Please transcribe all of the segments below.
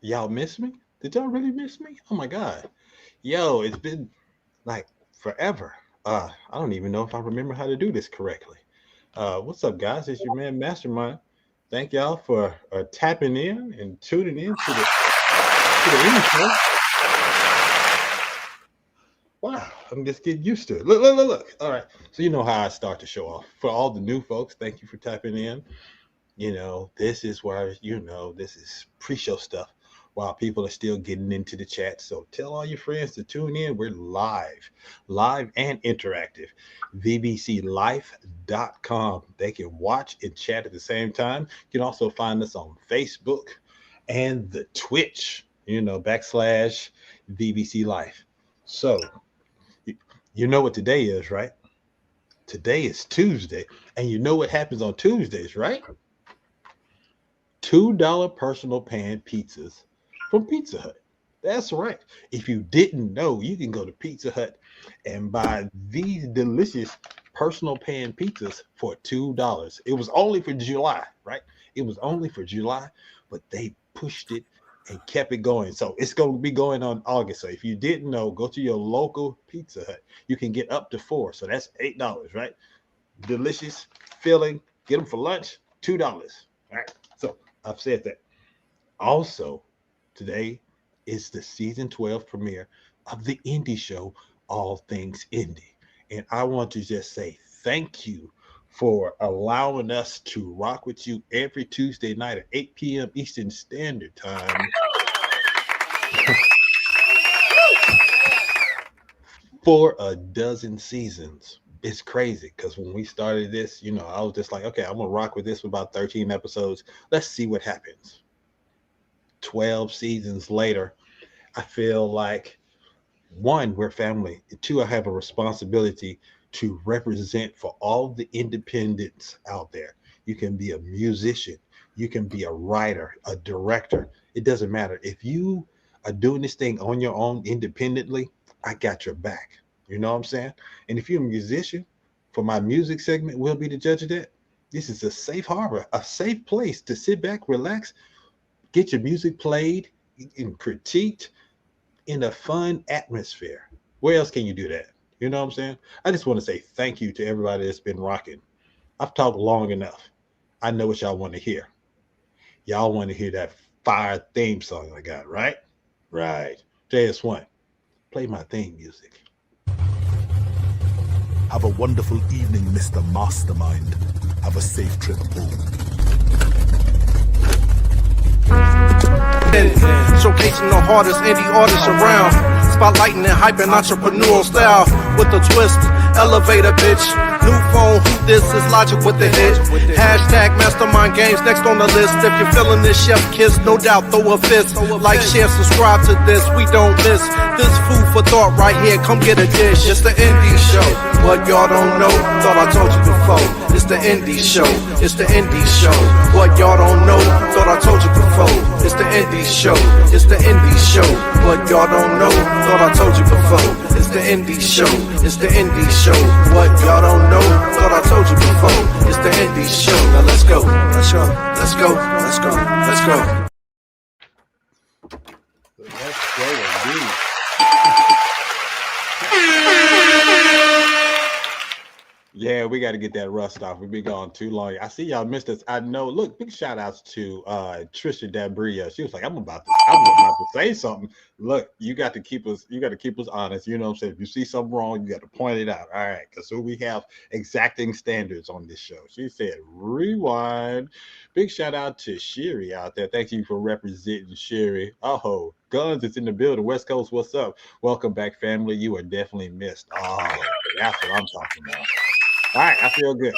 Y'all miss me? Did y'all really miss me? Oh my God. Yo, it's been like forever. I don't even know if I remember how to do this correctly. What's up, guys? It's your man Mastermind. Thank y'all for tapping in and tuning in to the intro. Wow, I'm just getting used to it. Look. All right. So you know how I start the show off. For all the new folks, thank you for tapping in. You know, this is where, this is pre-show stuff while people are still getting into the chat. So tell all your friends to tune in. We're live and interactive. VBCLife.com. They can watch and chat at the same time. You can also find us on Facebook and the Twitch, /VBC Life. So you know what today is, right? Today is Tuesday. And you know what happens on Tuesdays, right? $2 personal pan pizzas from Pizza Hut. That's right. If you didn't know, you can go to Pizza Hut and buy these delicious personal pan pizzas for $2. It was only for July, right? It was only for July, but they pushed it and kept it going. So it's going to be going on August. So if you didn't know, go to your local Pizza Hut. You can get up to 4. So that's $8, right? Delicious, filling. Get them for lunch, $2. All right. So I've said that. Also, today is the season 12 premiere of the indie show, All Things Indie. And I want to just say thank you for allowing us to rock with you every Tuesday night at 8 p.m. Eastern Standard Time for a dozen seasons. It's crazy because when we started this, I was just like, okay, I'm going to rock with this for about 13 episodes. Let's see what happens. 12 seasons later, I feel like, 1, we're family. 2, I have a responsibility to represent for all the independents out there. You can be a musician. You can be a writer, a director. It doesn't matter. If you are doing this thing on your own independently, I got your back. You know what I'm saying? And if you're a musician, for my music segment, we'll be the judge of that. This is a safe harbor, a safe place to sit back, relax, get your music played and critiqued in a fun atmosphere. Where else can you do that? You know what I'm saying? I just want to say thank you to everybody that's been rocking. I've talked long enough. I know what y'all want to hear. Y'all want to hear that fire theme song I got, right? Right. JS1, play my theme music. Have a wonderful evening, Mr. Mastermind. Have a safe trip home. Showcasing the hardest indie artists around. Spotlighting and hyping entrepreneurial style with a twist. Elevator, bitch. New phone, who this is Logic with the hit. Hashtag Mastermind Games next on the list. If you're feeling this chef kiss, no doubt throw a fist. Like, share, subscribe to this. We don't miss this food for thought right here. Come get a dish. It's the indie show. What y'all don't know, thought I told you before. It's the indie show. It's the indie show. What y'all don't know, thought I told you before. It's the indie show. It's the indie show. What y'all don't know, thought I told you before. It's the indie show. It's the indie show. What y'all don't know, thought I told you before. It's the indie show. Now let's go. Let's go. Let's go. Let's go. Let's go. Let's go indeed. Yeah, we got to get that rust off. We've been gone too long. I see y'all missed us. I know. Look, big shout outs to Trisha Dabria. She was like, I was about to say something. Look, you got to keep us honest. You know what I'm saying? If you see something wrong, you got to point it out. All right. Because so we have exacting standards on this show. She said, rewind. Big shout out to Sherry out there. Thank you for representing Sherry. Oh, Guns is in the building. West Coast, what's up? Welcome back, family. You are definitely missed. Oh, that's what I'm talking about. All right, I feel good.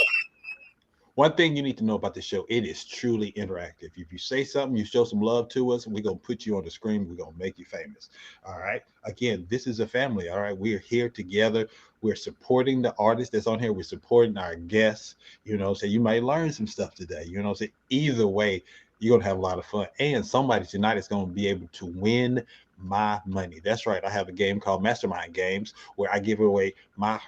One thing you need to know about the show, it is truly interactive. If you say something, you show some love to us, we're going to put you on the screen. We're going to make you famous. All right. Again, this is a family. All right. We're here together. We're supporting the artist that's on here. We're supporting our guests. So you might learn some stuff today. So either way, you're going to have a lot of fun. And somebody tonight is going to be able to win my money. That's right. I have a game called Mastermind Games where I give away my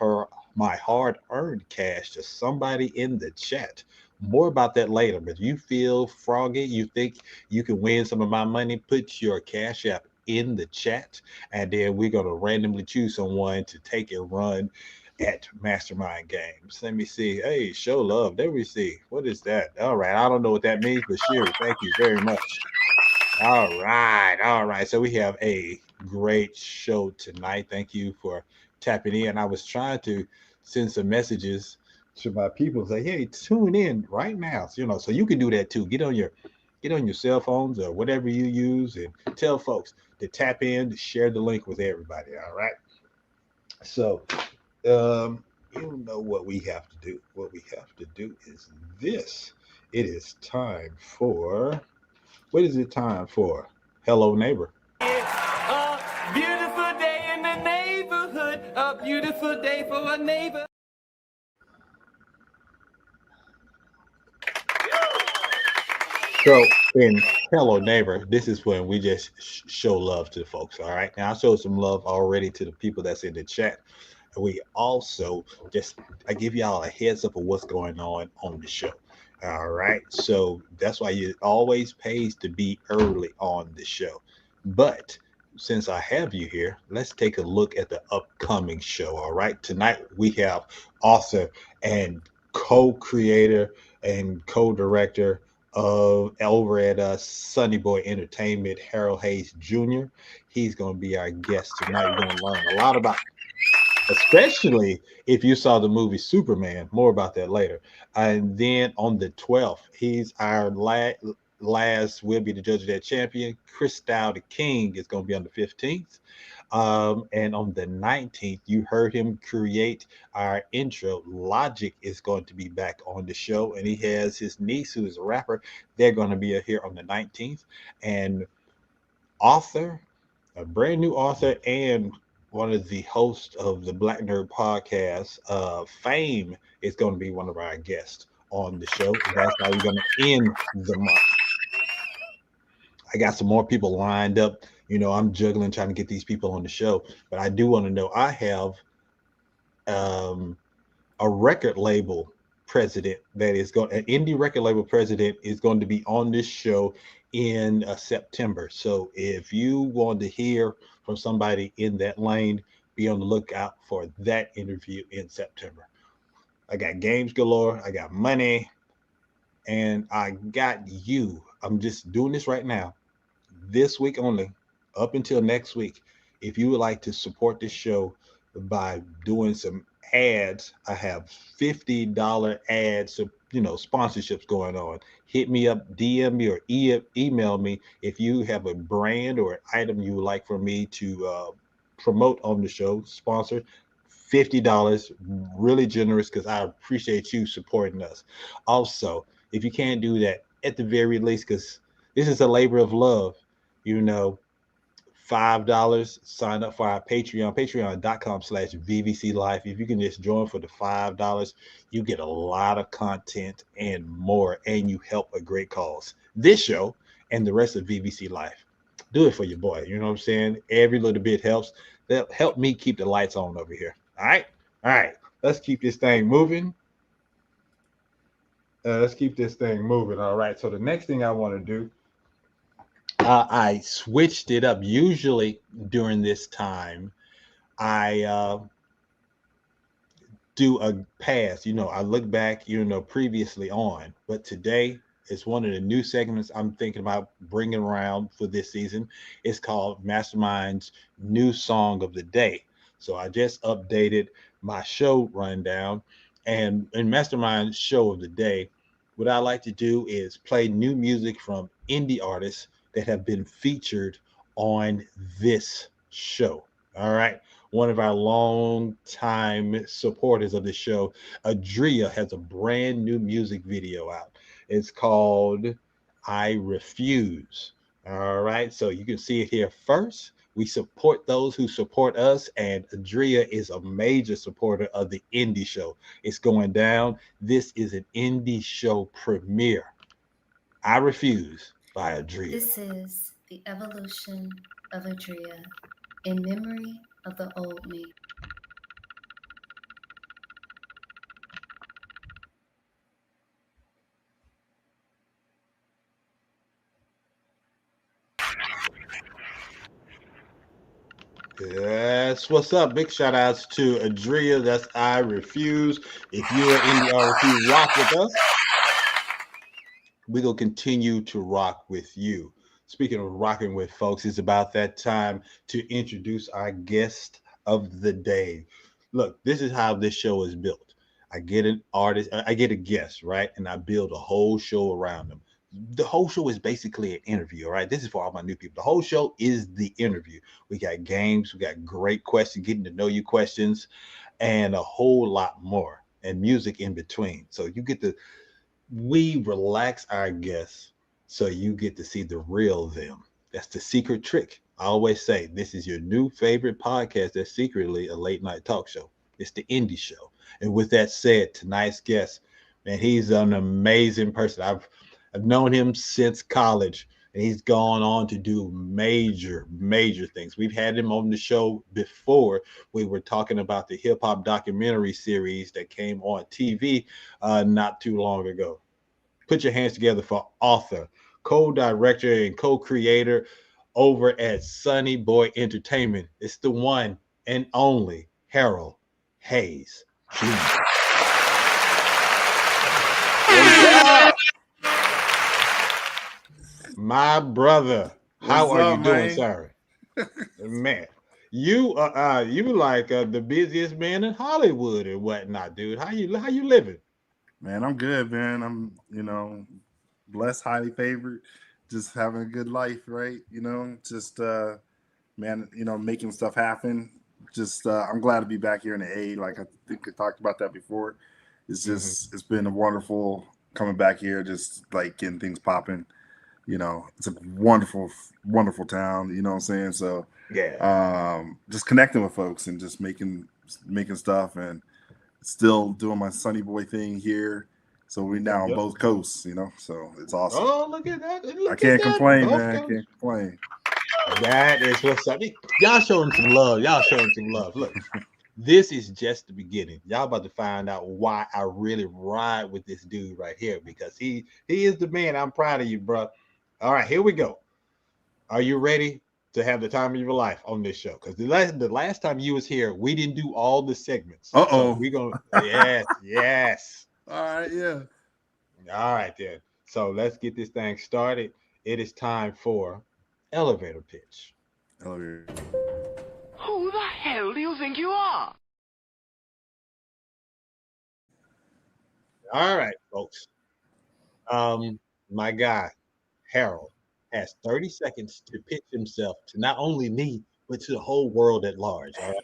hard-earned cash to somebody in the chat. More about that later. But if you feel froggy, you think you can win some of my money, put your cash app in the chat, and then we're going to randomly choose someone to take a run at Mastermind Games. Let me see. Hey, show love. There we see. What is that? All right. I don't know what that means, but Sherry, thank you very much. All right. All right. So we have a great show tonight. Thank you for tapping in. I was trying to send some messages to my people, say, hey, tune in right now. So you can do that too. Get on your cell phones or whatever you use and tell folks to tap in, to share the link with everybody. All right. So you know what we have to do. What we have to do is this. It is time for what is it time for? Hello, neighbor. A beautiful day in the neighborhood. A beautiful day for a neighbor. So, in Hello, neighbor, this is when we just show love to the folks. All right. Now, I showed some love already to the people that's in the chat. And we also I give y'all a heads up of what's going on the show. All right. So that's why it always pays to be early on the show. But since I have you here, let's take a look at the upcoming show. All right. Tonight we have author and co-creator and co-director of over at SunnyBoy Entertainment, Harold Hayes Jr. He's going to be our guest tonight. We're going to learn a lot about, especially if you saw the movie Superman. More about that later. And then on the 12th, he's our last will be the judge of that champion. Cristal the King is going to be on the 15th. And on the 19th, you heard him create our intro. Logic is going to be back on the show, and he has his niece, who is a rapper. They're going to be here on the 19th. And author, a brand new author, and one of the hosts of the Black Nerd podcast, Fame, is going to be one of our guests on the show. That's how we're going to end the month. I got some more people lined up. I'm juggling trying to get these people on the show, but I do want to know I have a record label president that is going, an indie record label president is going to be on this show in September. So if you want to hear from somebody in that lane, be on the lookout for that interview in September. I got games galore. I got money, and I got you. I'm just doing this right now, this week only, up until next week. If you would like to support this show by doing some ads, I have $50 ads, so sponsorships going on. Hit me up, DM me, or email me if you have a brand or an item you would like for me to promote on the show, sponsor. $50, really generous, because I appreciate you supporting us. Also, if you can't do that, at the very least, because this is a labor of love, $5, sign up for our Patreon, patreon.com/VVC Life. If you can just join for the $5, you get a lot of content and more, and you help a great cause. This show and the rest of VVC Life. Do it for your boy. You know what I'm saying? Every little bit helps. That help me keep the lights on over here. All right. All right. Let's keep this thing moving. All right. So the next thing I want to do, I switched it up. Usually during this time, I do a pass. I look back, previously on, but today it's one of the new segments I'm thinking about bringing around for this season. It's called Mastermind's New Song of the Day. So I just updated my show rundown, and in Mastermind's Show of the Day, what I like to do is play new music from indie artists that have been featured on this show. All right. One of our long time supporters of the show, Adria, has a brand new music video out. It's called I Refuse. All right. So you can see it here first. We support those who support us, and Adria is a major supporter of the indie show. It's going down. This is an indie show premiere. I Refuse by Adria. This is the evolution of Adria in memory of the old me. Yes, what's up? Big shout outs to Adria. That's I Refuse. If you're in the RFP, rock with us. We're going to continue to rock with you. Speaking of rocking with folks, it's about that time to introduce our guest of the day. Look, this is how this show is built. I get an artist, I get a guest, right? And I build a whole show around them. The whole show is basically an interview, all right? This is for all my new people. The whole show is the interview. We got games, we got great questions, getting to know you questions, and a whole lot more, and music in between. So we relax our guests so you get to see the real them. That's the secret trick. I always say this is your new favorite podcast that's secretly a late night talk show. It's the indie show. And with that said, tonight's guest, man, he's an amazing person. I've known him since college, and he's gone on to do major things. We've had him on the show before. We were talking about the hip hop documentary series that came on TV not too long ago. Put your hands together for author, co-director, and co-creator over at SunnyBoy Entertainment. It's the one and only Harold Hayes. My brother, how are you doing, sir? Man, you like the busiest man in Hollywood and whatnot, dude. How you living? Man, I'm good, man. I'm blessed, highly favored, just having a good life, right? Just man, making stuff happen. Just I'm glad to be back here in the A. Like I think I talked about that before. It's just it's been a wonderful coming back here, just like getting things popping. It's a wonderful town, you know what I'm saying? So yeah, just connecting with folks and just making stuff and still doing my SunnyBoy thing here. So we're now on both coasts, so it's awesome. Oh, look at that. I can't complain, man. I can't complain. That is what's up. Y'all show him some love. Look, this is just the beginning. Y'all about to find out why I really ride with this dude right here, because he is the man. I'm proud of you, bro. All right, here we go. Are you ready to have the time of your life on this show? Because the last time you was here, we didn't do all the segments. So we gonna yes. All right, yeah. All right, then. So let's get this thing started. It is time for elevator pitch. Elevator. Who the hell do you think you are? All right, folks. My guy, Harold, has 30 seconds to pitch himself to not only me, but to the whole world at large. All right.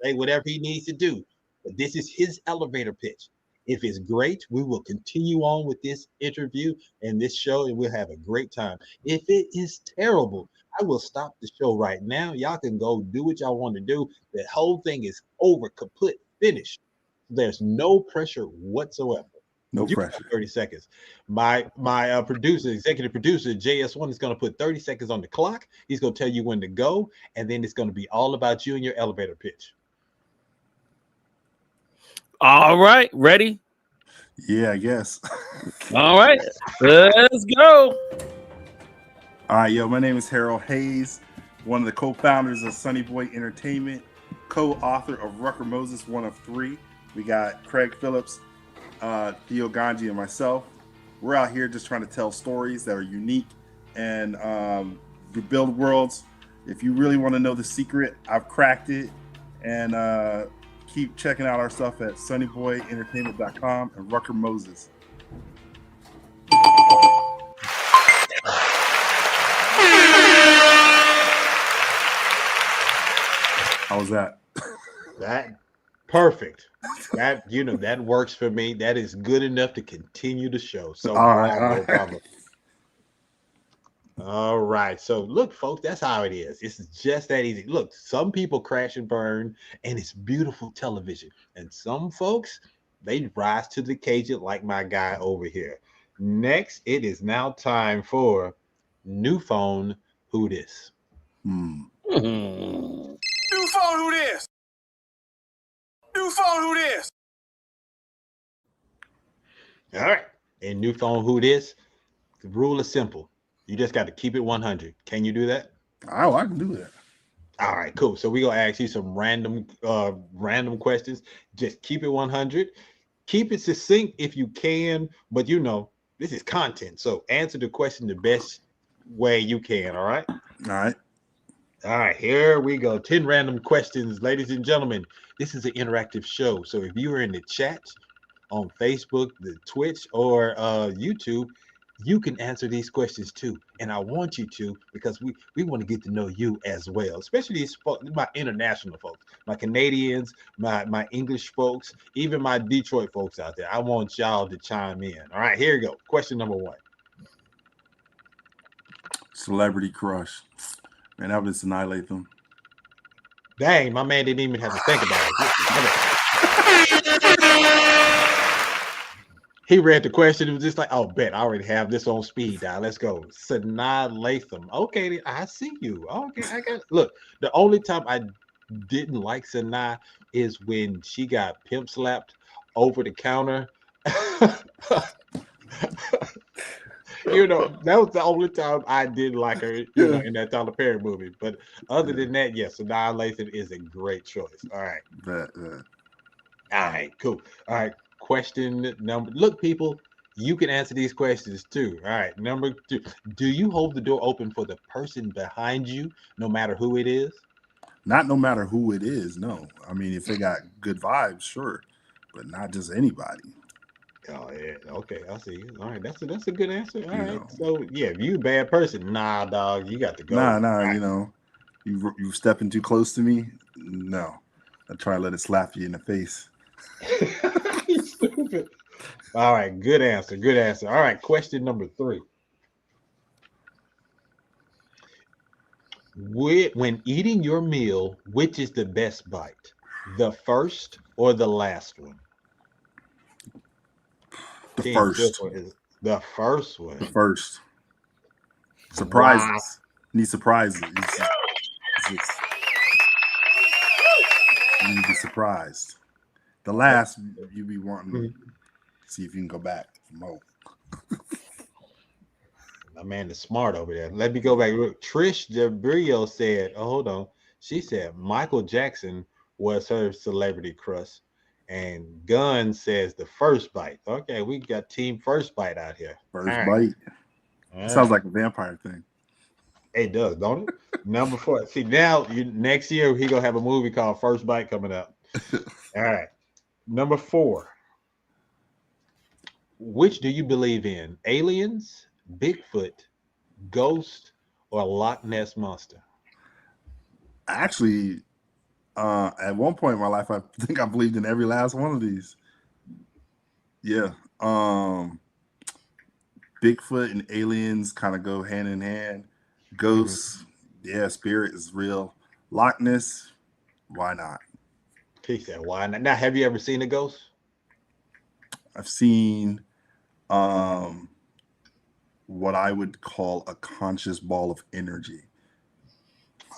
Say whatever he needs to do. But this is his elevator pitch. If it's great, we will continue on with this interview and this show, and we'll have a great time. If it is terrible, I will stop the show right now. Y'all can go do what y'all want to do. The whole thing is over, kaput, finished. There's no pressure whatsoever. No pressure. 30 seconds. My executive producer, JS1, is going to put 30 seconds on the clock. He's going to tell you when to go, and then it's going to be all about you and your elevator pitch. All right, ready? Yeah, I guess. All right, let's go. All right, my name is Harold Hayes, one of the co-founders of SunnyBoy Entertainment, co-author of Rucker Moses, one of 3, We got Craig Phillips, Theo Ganji, and myself. We're out here just trying to tell stories that are unique and build worlds. If you really want to know the secret, I've cracked it. And keep checking out our stuff at SunnyBoyEntertainment.com and Rucker Moses. How was that? That perfect. That that works for me. That is good enough to continue the show. So All right, bravo, all right. bravo. All right. So look, folks, that's how it is. It's just that easy. Look, some people crash and burn, and it's beautiful television. And some folks, they rise to the occasion, like my guy over here. Next, it is now time for New Phone Who This. Hmm. Hmm. New phone, who this? New phone, who this? All right. And New Phone Who This, the rule is simple. You just got to keep it 100. Can you do that? Oh, I can do that. All right, cool. So we're gonna ask you some random questions. Just keep it 100. Keep it succinct if you can, but this is content. So answer the question the best way you can. All right. All right. All right, here we go. 10 random questions, ladies and gentlemen. This is an interactive show. So if you are in the chat on Facebook, the Twitch, or YouTube, you can answer these questions too. And I want you to, because we want to get to know you as well, especially these folks, my international folks, my Canadians, my English folks, even my Detroit folks out there. I want y'all to chime in. All right, here we go. Question number 1. Celebrity crush. Man, that was Sanaa Lathan. Dang, my man didn't even have to think about it. He read the question. It was just like, oh, bet I already have this on speed dial. Let's go. Sanaa Lathan. Okay, I see you. Okay, I got. Look, the only time I didn't like Sanaa is when she got pimp slapped over the counter. That was the only time I didn't like her, in that Tyler Perry movie. But other than that, yes, Sanaa Lathan is a great choice. All right. All right, cool. All right. Question number. Look, people, you can answer these questions too. All right. Number 2. Do you hold the door open for the person behind you, no matter who it is? Not no matter who it is, no. I mean, if they got good vibes, sure, but not just anybody. Oh yeah. Okay, I see. All right, that's a good answer. All right. So yeah, if you a bad person, nah, dog, you got to go. Nah, Right. you stepping too close to me. No, I try to let it slap you in the face. You stupid. All right, good answer. Good answer. All right, question number 3. When eating your meal, which is the best bite? The first or the last one? The Team first. Zeppo is the first one. The first. Surprises. Wow. Need surprises. You need to be surprised. The last, you be wanting to see if you can go back for more. My man is smart over there. Let me go back. Look, Trish Jabrio said, oh, hold on. She said Michael Jackson was her celebrity crush. And Gunn says the first bite. Okay, we got team first bite out here. First All bite. right. It sounds like a vampire thing. It does, don't it? Number 4. See, now next year he gonna have a movie called First Bite coming up. All right. Number 4. Which do you believe in? Aliens, Bigfoot, Ghost, or Loch Ness Monster? Actually, at one point in my life, I think I believed in every last one of these. Yeah. Bigfoot and aliens kind of go hand in hand. Ghosts, yeah, spirit is real. Loch Ness, why not? He said, why not? Now, have you ever seen a ghost? I've seen what I would call a conscious ball of energy.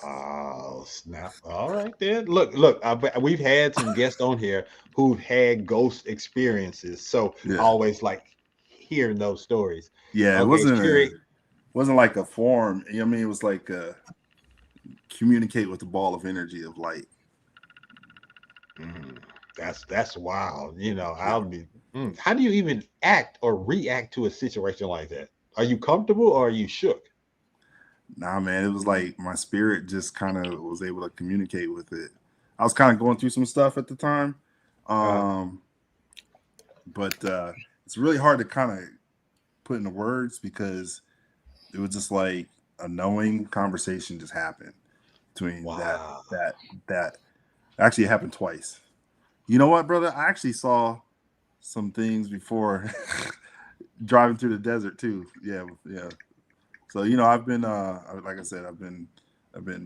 Oh, snap. All right, then. Look, we've had some guests on here who've had ghost experiences. So I always like hearing those stories. Yeah, okay, it wasn't like a form. I mean, it was like communicate with the ball of energy of light. That's wild. You know, I'll be. How do you even act or react to a situation like that? Are you comfortable or are you shook? Nah, man, it was like my spirit just kind of was able to communicate with it. I was kind of going through some stuff at the time, Uh, um, but it's really hard to kind of put into words because it was just like a knowing conversation just happened between wow. that actually it happened twice. You know what, brother? I actually saw some things before driving through the desert too. Yeah, yeah. So I've been like I said, I've been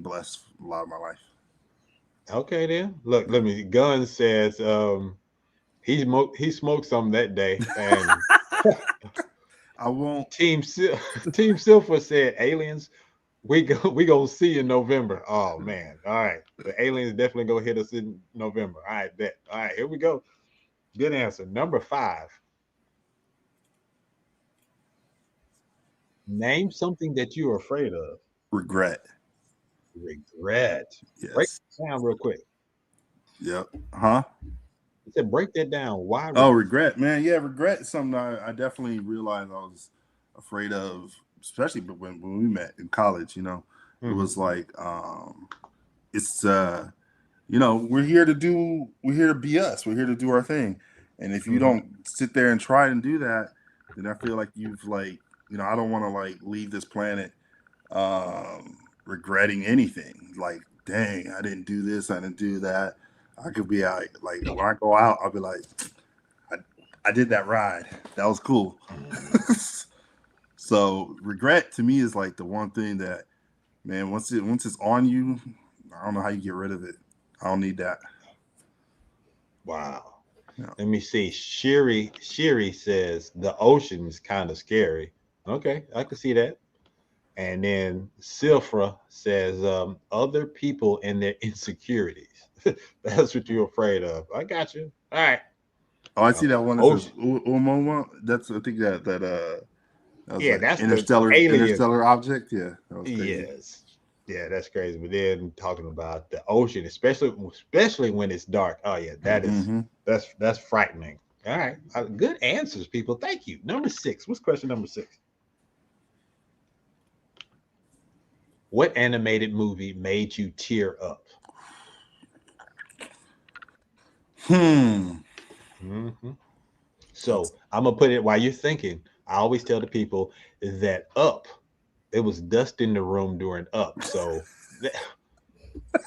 blessed a lot of my life. Okay then. Look, let me. Gunn says he smoked some that day, and I won't. Team Silver said aliens. We gonna see in November. Oh man. All right. The aliens definitely gonna hit us in November. All right, bet. All right, here we go. Good answer. Number 5. Name something that you're afraid of. Regret. Regret. Break Yes. it down real quick. Yep. Huh? He said break that down. Why Oh, regret? regret, man. Yeah, regret is something I definitely realized I was afraid of, especially when we met in college. It Mhm. was like it's we're here to be us. We're here to do our thing. And if you Mhm. don't sit there and try and do that, then I feel like you've I don't want to leave this planet regretting anything. Like, dang, I didn't do this, I didn't do that. I could be out like when I go out, I'll be like, I, I did that ride. That was cool. So regret to me is like the one thing that, man, once it's on you, I don't know how you get rid of it. I don't need that. Wow. Yeah. Let me see. Shiri says the ocean is kind of scary. Okay, I can see that. And then Silfra says other people and their insecurities. That's what you're afraid of. I got you. All right. Oh, I see that one that says Ocean. Umoma. That's I think that was Yeah, like that's the alien. interstellar object. Yeah, that was crazy. Yes. Yeah, that's crazy. But then talking about the ocean, especially when it's dark. Oh yeah, Mm-hmm. that's frightening. All right. Good answers, people. Thank you. Number 6. What's question number 6? What animated movie made you tear up? Hmm. Mhm. That's So I'm gonna put it while you're thinking. I always tell the people that Up, it was dust in the room during Up. So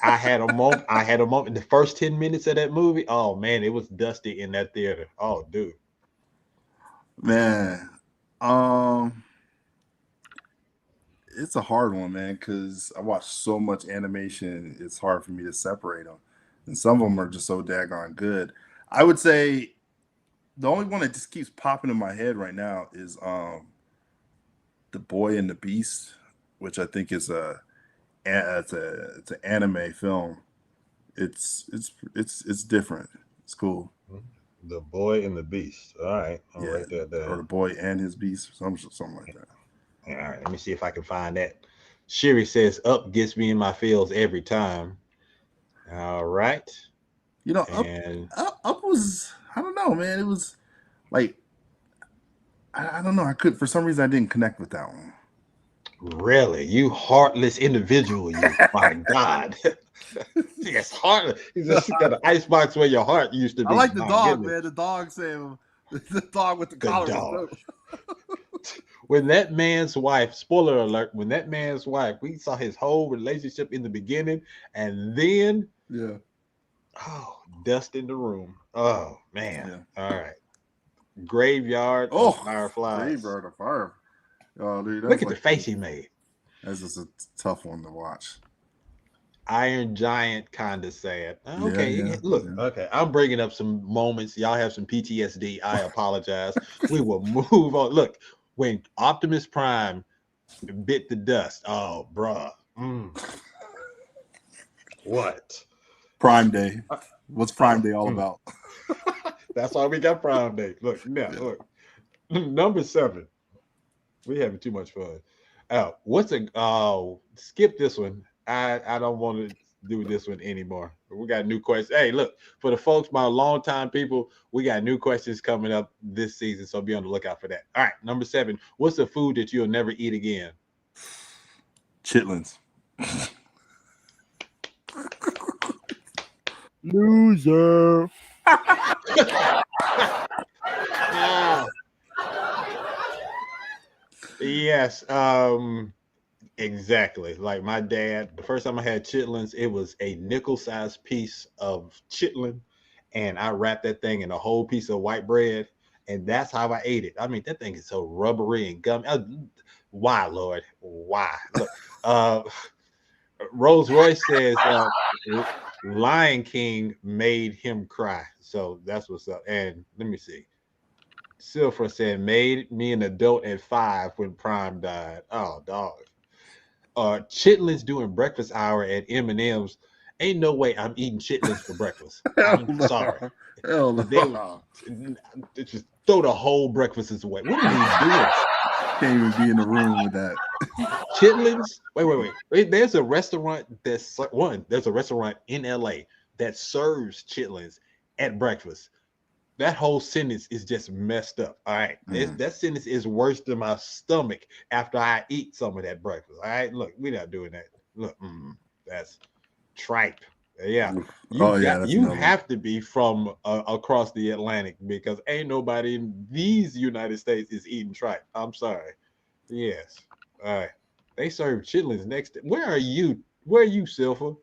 I had a moment. I had a moment. The first 10 minutes of that movie, oh man, it was dusty in that theater. Oh, dude. man. Um, it's a hard one, man, because I watch so much animation. It's hard for me to separate them, and some of them are just so daggone good. I would say the only one that just keeps popping in my head right now is the Boy and the Beast, which I think is it's an anime film. It's different. It's cool. The Boy and the Beast. All right, I'll Yeah, write that or the down. Boy and his Beast, or something like that. All right, let me see if I can find that. Sherry says Up gets me in my feels every time. All right. Up, And up was I don't know, man. It was like I don't know. I could for some reason I didn't connect with that one. really, you heartless individual, you. My God. Yes, heartless. He's just got an icebox where your heart used to I be. like the My dog, goodness. man. The dog saying the dog with the The collar was dog. dope. When that man's wife, spoiler alert, when that man's wife, we saw his whole relationship in the beginning, and then Yeah, oh, dust in the room. Oh man. yeah. All right. Graveyard of Oh, Fireflies. Graveyard of Fire. Oh, dude, Look at the face he made. that's just a tough one to watch. Iron Giant kind of sad. Yeah, Okay, yeah, look, yeah. okay. I'm bringing up some moments. Y'all have some PTSD. I apologize. We will move on. Look, when Optimus Prime bit the dust. Oh, bruh. What? Prime Day. What's Prime Oh, Day all about? that's why we got Prime Day. Look, now, Yeah. look. Number 7. We having too much fun. What's a skip this one. I don't want to do this one anymore. We got new questions. Hey, look, for the folks, my longtime people, we got new questions coming up this season, so be on the lookout for that. All right, number 7. What's a food that you'll never eat again? Chitlins. Loser. Yes, exactly. Like my dad, the first time I had chitlins, it was a nickel-sized piece of chitlin, and I wrapped that thing in a whole piece of white bread, and that's how I ate it. I mean, that thing is so rubbery and gummy. Why, Lord? Why? Look, RollzRoyce says Lion King made him cry. So that's what's up. And let me see. Silver said, made me an adult at 5 when Prime died. Oh, dog. Chitlins doing breakfast hour at M&M's. Ain't no way I'm eating chitlins for breakfast. I'm sorry. Hell They just throw the whole breakfasts away. What are they doing? Can't even be in the room with that. Chitlins? Wait. There's a restaurant there's a restaurant in LA that serves chitlins at breakfast. That whole sentence is just messed up. All right. That sentence is worse than my stomach after I eat some of that breakfast. All right. Look, we're not doing that. Look, that's tripe. Yeah. You have to be from across the Atlantic because ain't nobody in these United States is eating tripe. I'm sorry. Yes. All right. They serve chitlins next. Where are you? Where are you, Silver?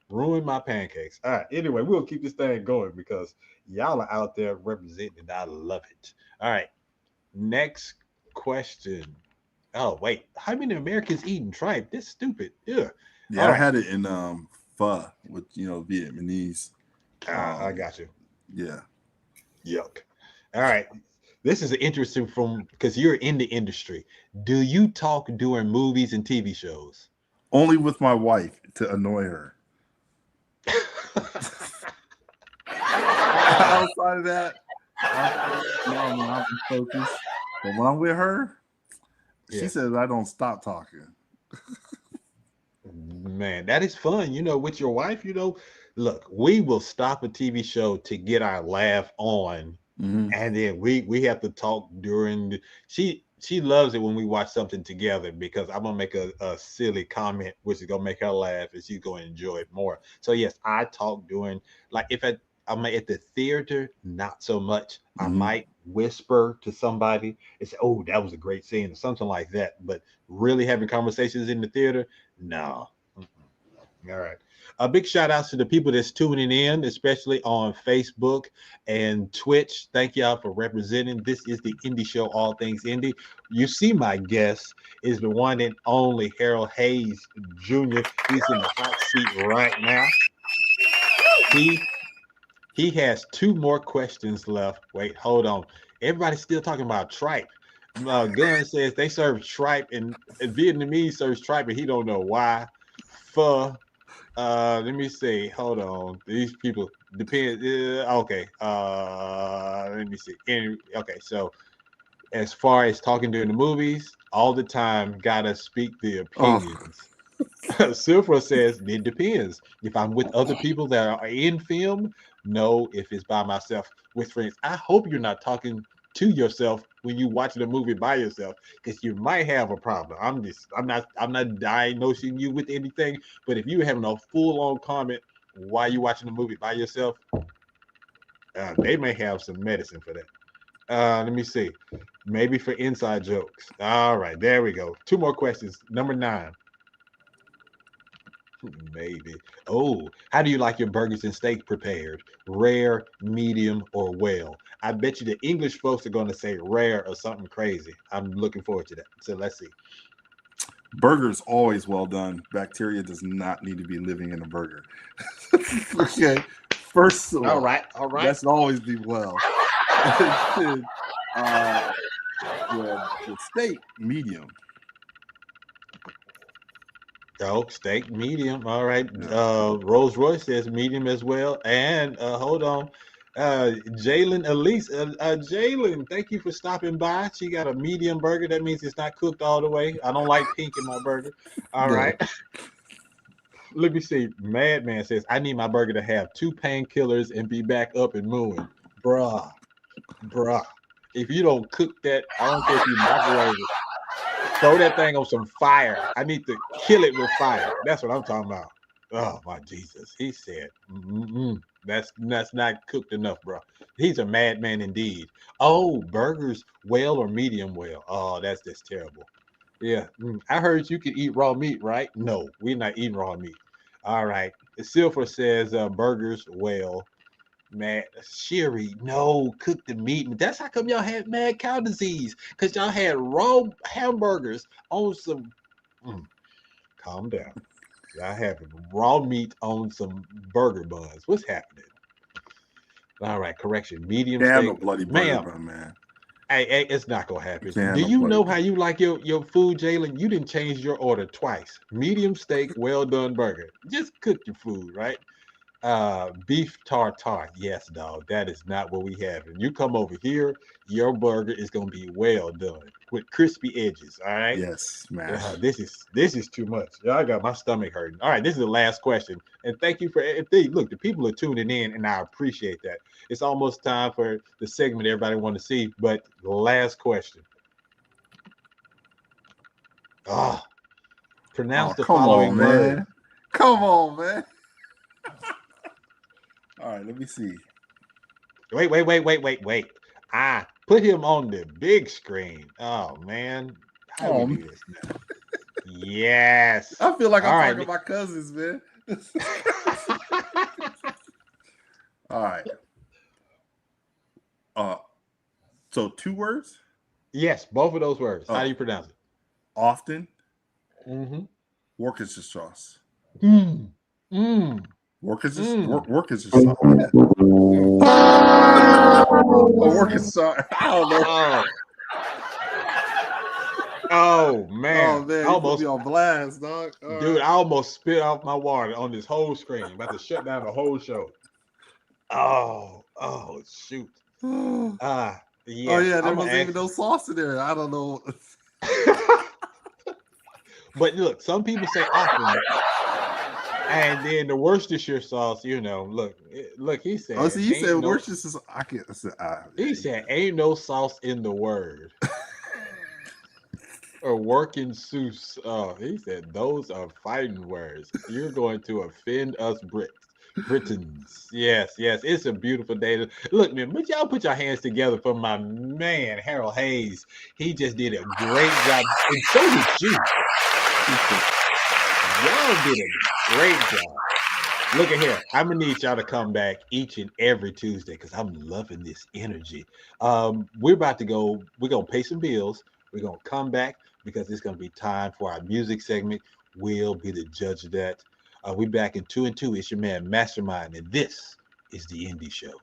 Ruin my pancakes. All right. Anyway, we'll keep this thing going because y'all are out there representing, and I love it. All right. Next question. Oh, wait. How many Americans eating tripe? This stupid. Yeah. Yeah, I had it in pho with Vietnamese. I got you. Yeah. Yuck. All right. This is an interesting because you're in the industry. Do you talk during movies and TV shows? Only with my wife to annoy her. Outside of that, I'm focused. But when I'm with her, she says I don't stop talking. Man, that is fun. With your wife, look, we will stop a TV show to get our laugh on. Mm-hmm. And then we have to talk during she loves it when we watch something together because I'm gonna make a silly comment which is gonna make her laugh and she's gonna enjoy it more. So yes, I talk during, like, if I'm at the theater, not so much. Mm-hmm. I might whisper to somebody and say, "Oh, that was a great scene," or something like that. But really having conversations in the theater, no. Mm-mm. All right. A big shout out to the people that's tuning in, especially on Facebook and Twitch. Thank y'all for representing. This is the Indie Show, All Things Indie. You see my guest is the one and only Harold Hayes Jr. He's in the hot seat right now. He has 2 more questions left. Wait, hold on. Everybody's still talking about tripe. Gunn says they serve tripe and Vietnamese serves tripe and he don't know why. Pho. Let me see. Hold on. These people depend. Okay. Let me see. Okay. So, as far as talking during the movies, all the time, gotta speak the opinions. Silver says it depends. If I'm with other people that are in film, no. If it's by myself with friends, I hope you're not talking to yourself when you watching a movie by yourself because you might have a problem. I'm not diagnosing you with anything, but if you're having a full-on comment while you're watching a movie by yourself, they may have some medicine for that. Let me see. Maybe for inside jokes. All right, there we go. 2 more questions. Number 9. Maybe. Oh, how do you like your burgers and steak prepared? Rare, medium, or well? I bet you the English folks are going to say rare or something crazy. I'm looking forward to that. So let's see. Burger's always well done. Bacteria does not need to be living in a burger. Okay. First of all, all right. That should always be well. The steak, medium. Oh, steak medium. All right. RollzRoyce says medium as well. And hold on. Jalen Elise. Jalen, thank you for stopping by. She got a medium burger. That means it's not cooked all the way. I don't like pink in my burger. All right. Let me see. Madman says, I need my burger to have 2 painkillers and be back up and moving. Bruh. If you don't cook that, I don't care if you microwave it. Throw that thing on some fire. I need to kill it with fire. That's what I'm talking about. Oh my Jesus. He said, that's not cooked enough, bro. He's a madman indeed. Oh, burgers well or medium well. Oh, that's just terrible. Yeah. I heard you can eat raw meat, right? No, we're not eating raw meat. All right. Silver says burgers well. Man, Sherry, no, cook the meat. That's how come y'all had mad cow disease, because y'all had raw hamburgers on some. Calm down. Y'all have raw meat on some burger buns. What's happening? All right, correction. Medium Can't have steak. no bloody burger bun, man. Hey, it's not gonna happen. Can't Do have you no know bloody how you like your food, Jalen? You didn't change your order twice. Medium steak, well done burger. Just cook your food, right? Beef tartare. Yes, dog. That is not what we have. And you come over here, your burger is gonna be well done with crispy edges. All right. Yes, man. This is too much. I got my stomach hurting. All right, this is the last question. And thank you for look, the people are tuning in, and I appreciate that. It's almost time for the segment everybody want to see, but the last question. Pronounce the following word. Come on, man. All right, let me see. Wait. Put him on the big screen. Oh, man. How do we do this now? Yes. I feel like I'm talking to my cousins, man. All right. So 2 words? Yes, both of those words. How do you pronounce it? Often. Worcestershire sauce. Worcestershire sauce. Yeah. Worcestershire. I don't know. Oh man. Oh man, you put me on blast, dog. Dude, I almost spit off my water on this whole screen. About to shut down the whole show. Oh shoot. Yeah. Oh yeah, there wasn't even no sauce in there. I don't know. But look, some people say often, and then the Worcestershire sauce, look, he said. Oh, so you said Worcestershire sauce. I can't. He said, ain't no sauce in the word. Or working Seuss. He said, those are fighting words. You're going to offend us Britons. Yes, it's a beautiful day. Look, man, but y'all put your hands together for my man, Harold Hayes. He just did a great job. And so did you. Y'all did a great job. Look at here. I'm going to need y'all to come back each and every Tuesday because I'm loving this energy. We're about to go. We're going to pay some bills. We're going to come back because it's going to be time for our music segment. We'll be the judge of that. We're back in 2 and 2. It's your man, Mastermind, and this is the Indie Show.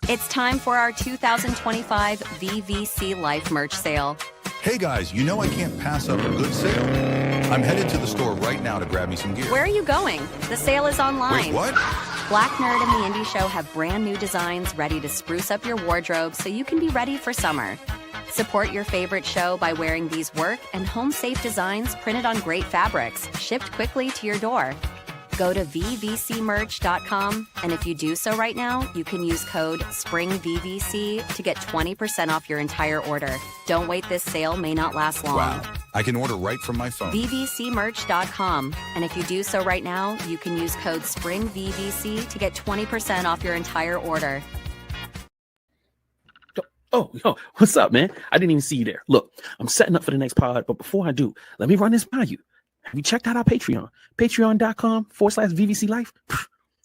It's time for our 2025 VVC Life merch sale. Hey guys, you know I can't pass up a good sale. I'm headed to the store right now to grab me some gear. Where are you going? The sale is online. Wait, what? Black Nerd and the Indie Show have brand new designs ready to spruce up your wardrobe so you can be ready for summer. Support your favorite show by wearing these work and home-safe designs printed on great fabrics, shipped quickly to your door. Go to vvcmerch.com, and if you do so right now, you can use code SPRINGVVC to get 20% off your entire order. Don't wait, this sale may not last long. Wow, I can order right from my phone. vvcmerch.com, and if you do so right now, you can use code SPRINGVVC to get 20% off your entire order. Oh, what's up, man? I didn't even see you there. Look, I'm setting up for the next pod, but before I do, let me run this by you. Have you checked out our Patreon? Patreon.com/VVC Life.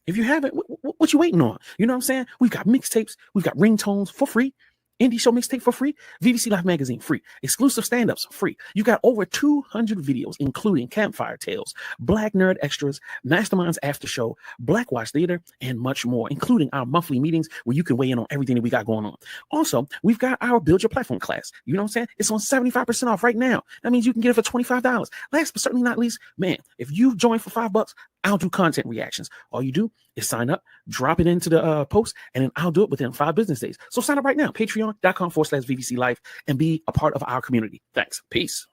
If you haven't, what you waiting on? You know what I'm saying? We've got mixtapes. We've got ringtones for free. Indie Show mixtape for free. VVC Life magazine free. Exclusive stand-ups free. You got over 200 videos, including Campfire Tales, Black Nerd Extras, Masterminds After Show, Black Watch Theater, and much more, including our monthly meetings where you can weigh in on everything that we got going on. Also, we've got our Build Your Platform class. You know what I'm saying? It's on 75% off right now. That means you can get it for $25. Last but certainly not least, man, if you join for $5, I'll do content reactions. All you do is sign up, drop it into the post, and then I'll do it within 5 business days. So sign up right now, patreon.com/VVC Life, and be a part of our community. Thanks. Peace.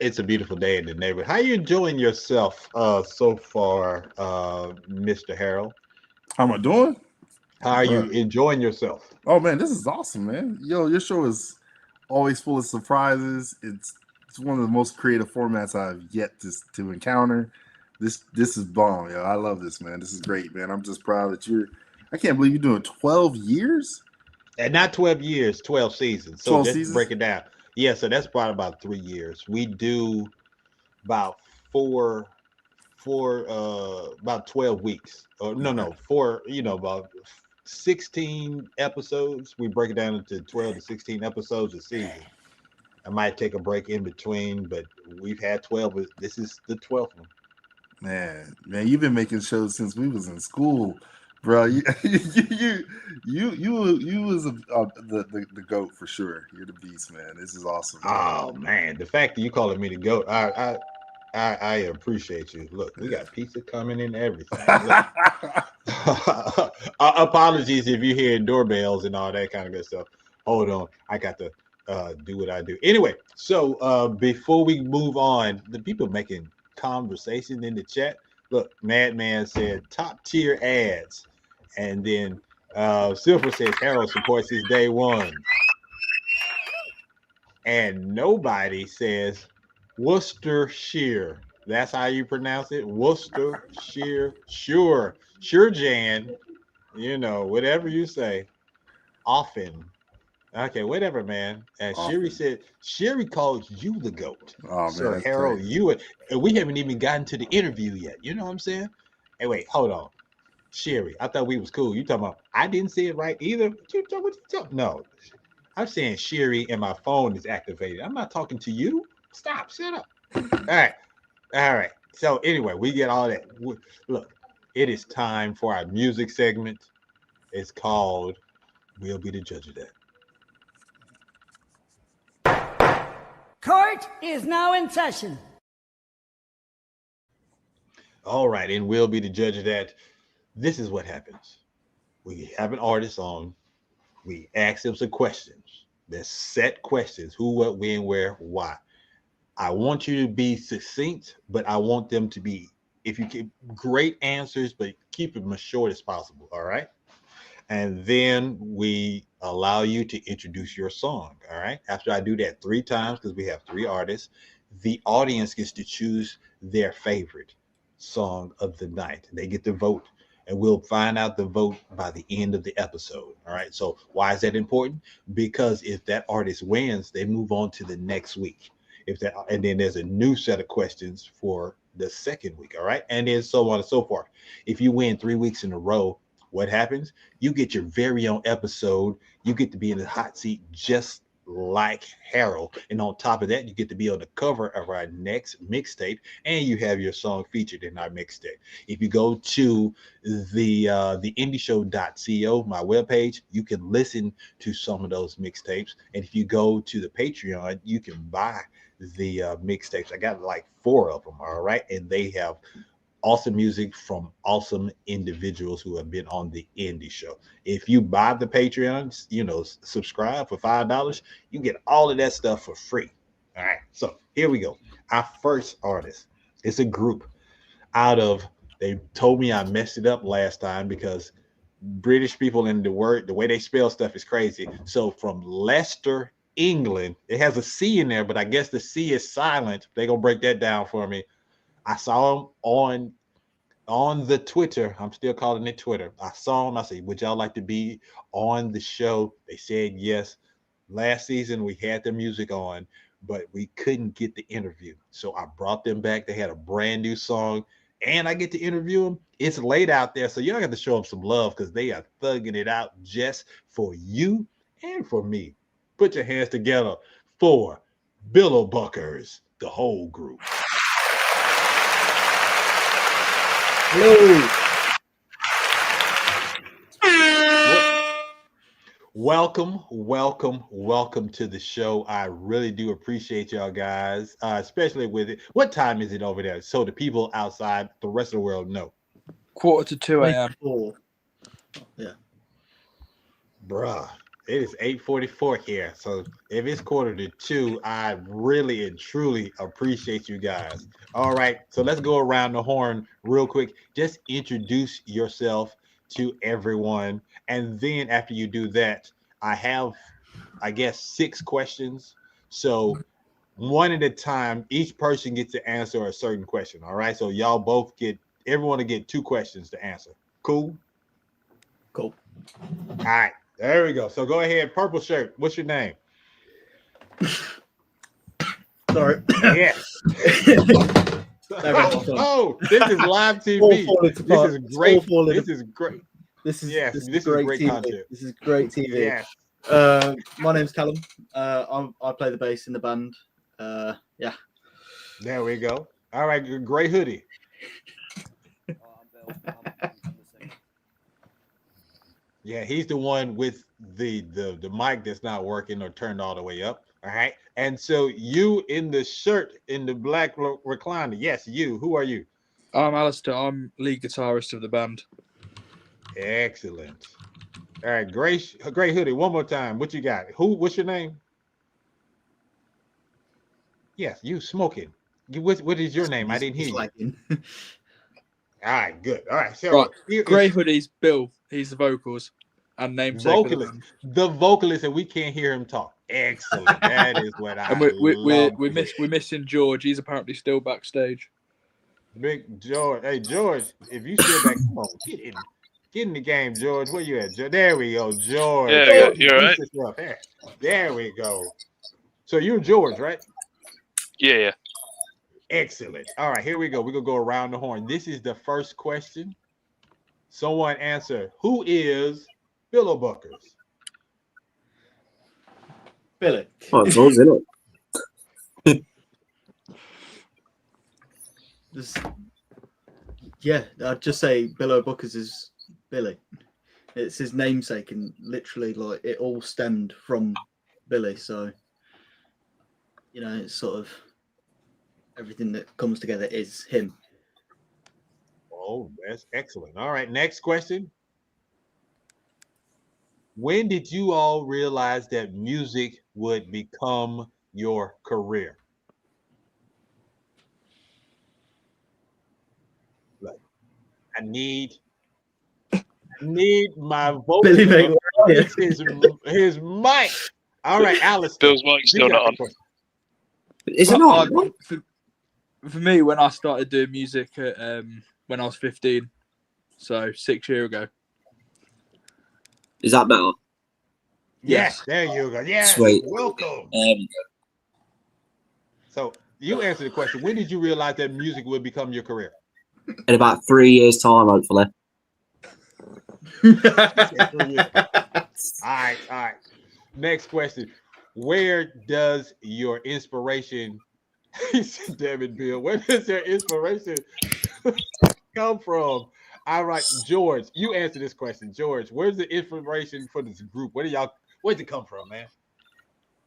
It's a beautiful day in the neighborhood. How you enjoying yourself so far, Mr. Harold? How am I doing? How are you enjoying yourself? Oh man, this is awesome, man. Yo, your show is always full of surprises. It's one of the most creative formats I've yet to encounter. This is bomb, yo. I love this, man. This is great, man. I'm just proud that I can't believe you're doing 12 years. And not 12 years, 12 seasons. So 12 just seasons? break it down. Yeah, so that's probably about 3 years. We do about about 12 weeks. Or no, about 16 episodes. We break it down into 12 to 16 episodes a season. I might take a break in between, but we've had 12. But this is the 12th one. Man, you've been making shows since we was in school, bro. You was the GOAT for sure. You're the beast, man. This is awesome. Oh man, the fact that you calling me the GOAT, I appreciate you. Look, we got pizza coming in, everything. Apologies if you hear doorbells and all that kind of good stuff. Hold on, I got to do what I do. Anyway, so before we move on, the people making conversation in the chat. Look, Madman said top tier ads, and then Silver says Harold supports his day one, and nobody says Worcestershire. That's how you pronounce it, Worcestershire. Sure, Jan. Whatever you say. Often. Okay, whatever, man. And Sherry said, Sherry calls you the GOAT. Oh, Sir man, Harold, crazy. and we haven't even gotten to the interview yet. You know what I'm saying? Hey, wait, hold on. Sherry, I thought we was cool. You talking about, I didn't say it right either. What you talking? No. I'm saying Sherry and my phone is activated. I'm not talking to you. Stop, shut up. All right. So anyway, we get all that. Look, it is time for our music segment. It's called We'll Be the Judge of That. Court is now in session. All right, and we'll be the judge of that. This is what happens. We have an artist on. We ask them some questions. They're set questions. Who, what, when, where, why. I want you to be succinct, but I want them to be, if you can, great answers, but keep them as short as possible, all right? And then we allow you to introduce your song, all right? After I do that 3 times, because we have 3 artists, the audience gets to choose their favorite song of the night. They get to vote, and we'll find out the vote by the end of the episode, all right? So why is that important? Because if that artist wins, they move on to the next week. And then there's a new set of questions for the second week, all right? And then so on and so forth. If you win 3 weeks in a row, what happens? You get your very own episode. You get to be in the hot seat just like Harold. And on top of that, you get to be on the cover of our next mixtape, and you have your song featured in our mixtape. If you go to the indieshow.co, my webpage, you can listen to some of those mixtapes. And if you go to the Patreon, you can buy the mixtapes. I got like 4 of them, all right? And they have awesome music from awesome individuals who have been on the Indie Show. If you buy the Patreon, subscribe for $5, you get all of that stuff for free. All right, so here we go. Our first artist is a group they told me I messed it up last time because British people in the way they spell stuff is crazy. So from Leicester, England, it has a C in there, but I guess the C is silent. They're gonna break that down for me. I saw him on the Twitter. I'm still calling it Twitter. I saw him. I said, would y'all like to be on the show? They said yes. Last season, we had their music on, but we couldn't get the interview. So I brought them back. They had a brand new song, and I get to interview them. It's late out there, so y'all got to show them some love because they are thugging it out just for you and for me. Put your hands together for BilloBuckers, the whole group. Hello. Welcome to the show. I really do appreciate y'all guys, especially with it. What time is it over there? So the people outside, the rest of the world know. 1:45 a.m. Yeah. Bruh, It is 8:44 here. So if it's 1:45, I really and truly appreciate you guys. All right. So let's go around the horn real quick. Just introduce yourself to everyone. And then after you do that, I have, I guess, 6 questions. So one at a time, each person gets to answer a certain question. All right. So y'all both everyone to get 2 questions to answer. Cool? Cool. All right. There we go. So go ahead. Purple shirt. What's your name? Sorry. Yes. Oh, this is live TV. This is great. This is great. This is great TV. content. This is great TV. Yes. My name's Callum. I play the bass in the band. Yeah. There we go. All right. Gray hoodie. Yeah, he's the one with the mic that's not working or turned all the way up. All right. And so you in the shirt in the black recliner. Yes, you. Who are you? I'm Alistair. I'm lead guitarist of the band. Excellent. All right, gray hoodie. One more time. What you got? What's your name? Yes, you smoking. What is your name? I didn't hear you. All right, good. All right, so right. Grey hoodie's Bill. He's the vocals and namesake vocalist. The vocalist, and we can't hear him talk. Excellent. That is what I and we're missing George. He's apparently still backstage. Big George. Hey George, if you still back, come on, get in the game, George. Where you at, George? There we go, George. Yeah, you're right. There we go. So you're George, right? Yeah. Excellent. All right, here we go. We're gonna go around the horn. This is the first question. Someone answer. Who is BilloBuckers? Billy. Oh, it's all in it. Yeah, I'd just say BilloBuckers is Billy. It's his namesake, and literally, like, it all stemmed from Billy. So, you know, it's sort of everything that comes together is him. Oh, that's excellent. All right, next question. When did you all realize that music would become your career? Like, I need my vocal. Billy his mic. All right, Alice. Bill's mic's still not on. Is it not? For me, when I started doing music when I was 15, so 6 years ago. Is that better? Yes, there you go. Yes, sweet. Welcome. So you answered the question. When did you realize that music would become your career? In about 3 years' time, hopefully. All right. Next question. Where does your inspiration, damn it, Bill, where does your inspiration come from? All right, George, you answer this question. George, where's the inspiration for this group? Where'd it come from, man?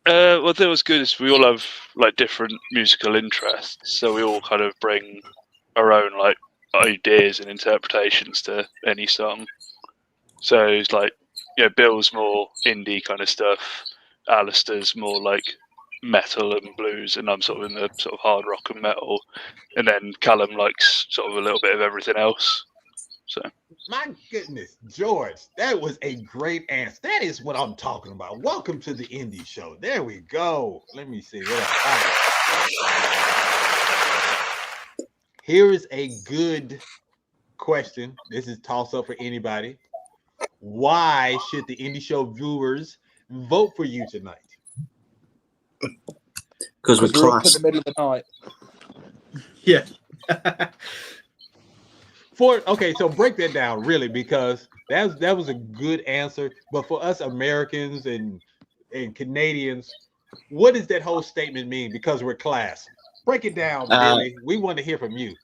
Well, that was good. Is we all have like different musical interests, so we all kind of bring our own like ideas and interpretations to any song. So it's like, you know, Bill's more indie kind of stuff. Alistair's more like metal and blues, and I'm sort of in the sort of hard rock and metal. And then Callum likes sort of a little bit of everything else. So, my goodness, George, that was a great answer. That is what I'm talking about. Welcome to the Indie Show. There we go. Let me see. Here is a good question. This is toss up for anybody. Why should the Indie Show viewers vote for you tonight? Because we're up in the middle of the night. Yeah. So break that down really, because that was a good answer. But for us Americans and Canadians, what does that whole statement mean? Because we're class. Break it down, Billy. We want to hear from you.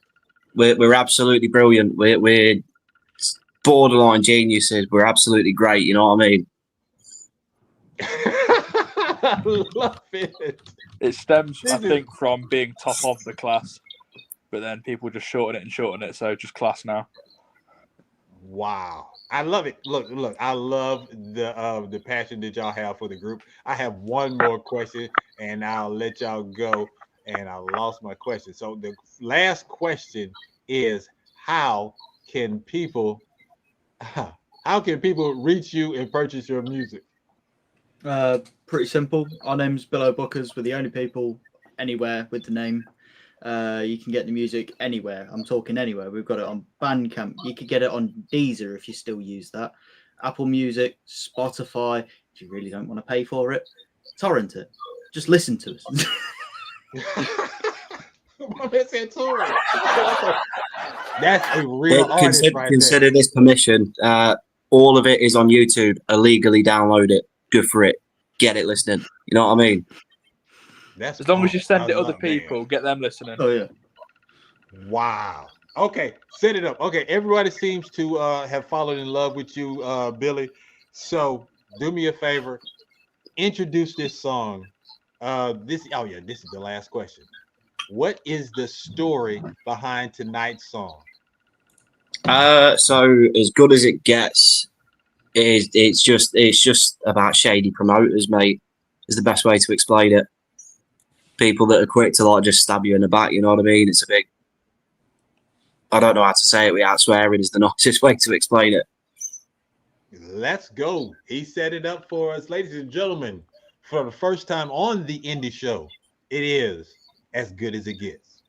We're absolutely brilliant. We're borderline geniuses. We're absolutely great. You know what I mean? I love it. It stems, I think, from being top of the class, but then people just shorten it. So just class now. Wow. I love it. Look, I love the passion that y'all have for the group. I have one more question and I'll let y'all go. And I lost my question. So the last question is how can people how can people reach you and purchase your music? Pretty simple. Our name's BilloBuckers. We're the only people anywhere with the name. You can get the music anywhere. I'm talking anywhere. We've got it on Bandcamp. You could get it on Deezer if you still use that. Apple Music, Spotify. If you really don't want to pay for it, torrent it. Just listen to us. That's a real artist right Consider this permission. All of it is on YouTube. Illegally download it. Good for it. Get it listening. You know what I mean? That's as long as you send it to other people, get them listening. Oh yeah. Wow. Okay, set it up. Okay, everybody seems to have fallen in love with you, Billy. So do me a favor, introduce this song. This is the last question. What is the story behind tonight's song? So as good as it gets, it's just about shady promoters, mate. Is the best way to explain it. People that are quick to like just stab you in the back, you know what I mean? It's a big. I don't know how to say it without swearing. Is the nicest way to explain it. Let's go. He set it up for us, ladies and gentlemen. For the first time on the Indie Show, it is As Good as It Gets.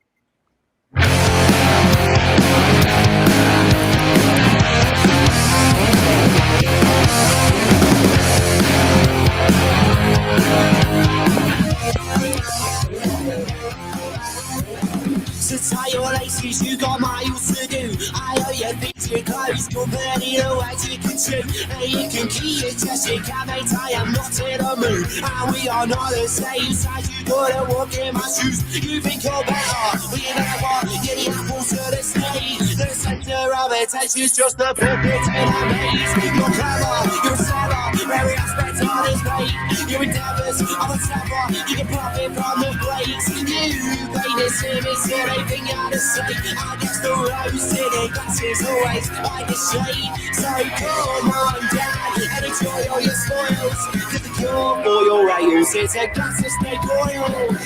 So tie your laces, you got miles to do. I owe you things, your clothes, company, the ways you can chew. And you can keep it, just you can't maintain, I'm not in the mood. And we are not the same size, you gotta walk in my shoes. You think you're better, we never, you're the apple to the stage. The center of attention's just the puppet in a maze. You're clever, you're seller, every aspect of this plate. Your endeavors are a sever, you can profit from the blaze. You play this image, everything out of sight. I guess the rose in it glasses always like a shade. So come on down and enjoy all your spoils. Cause the cure for your rails is a glass of snake oil.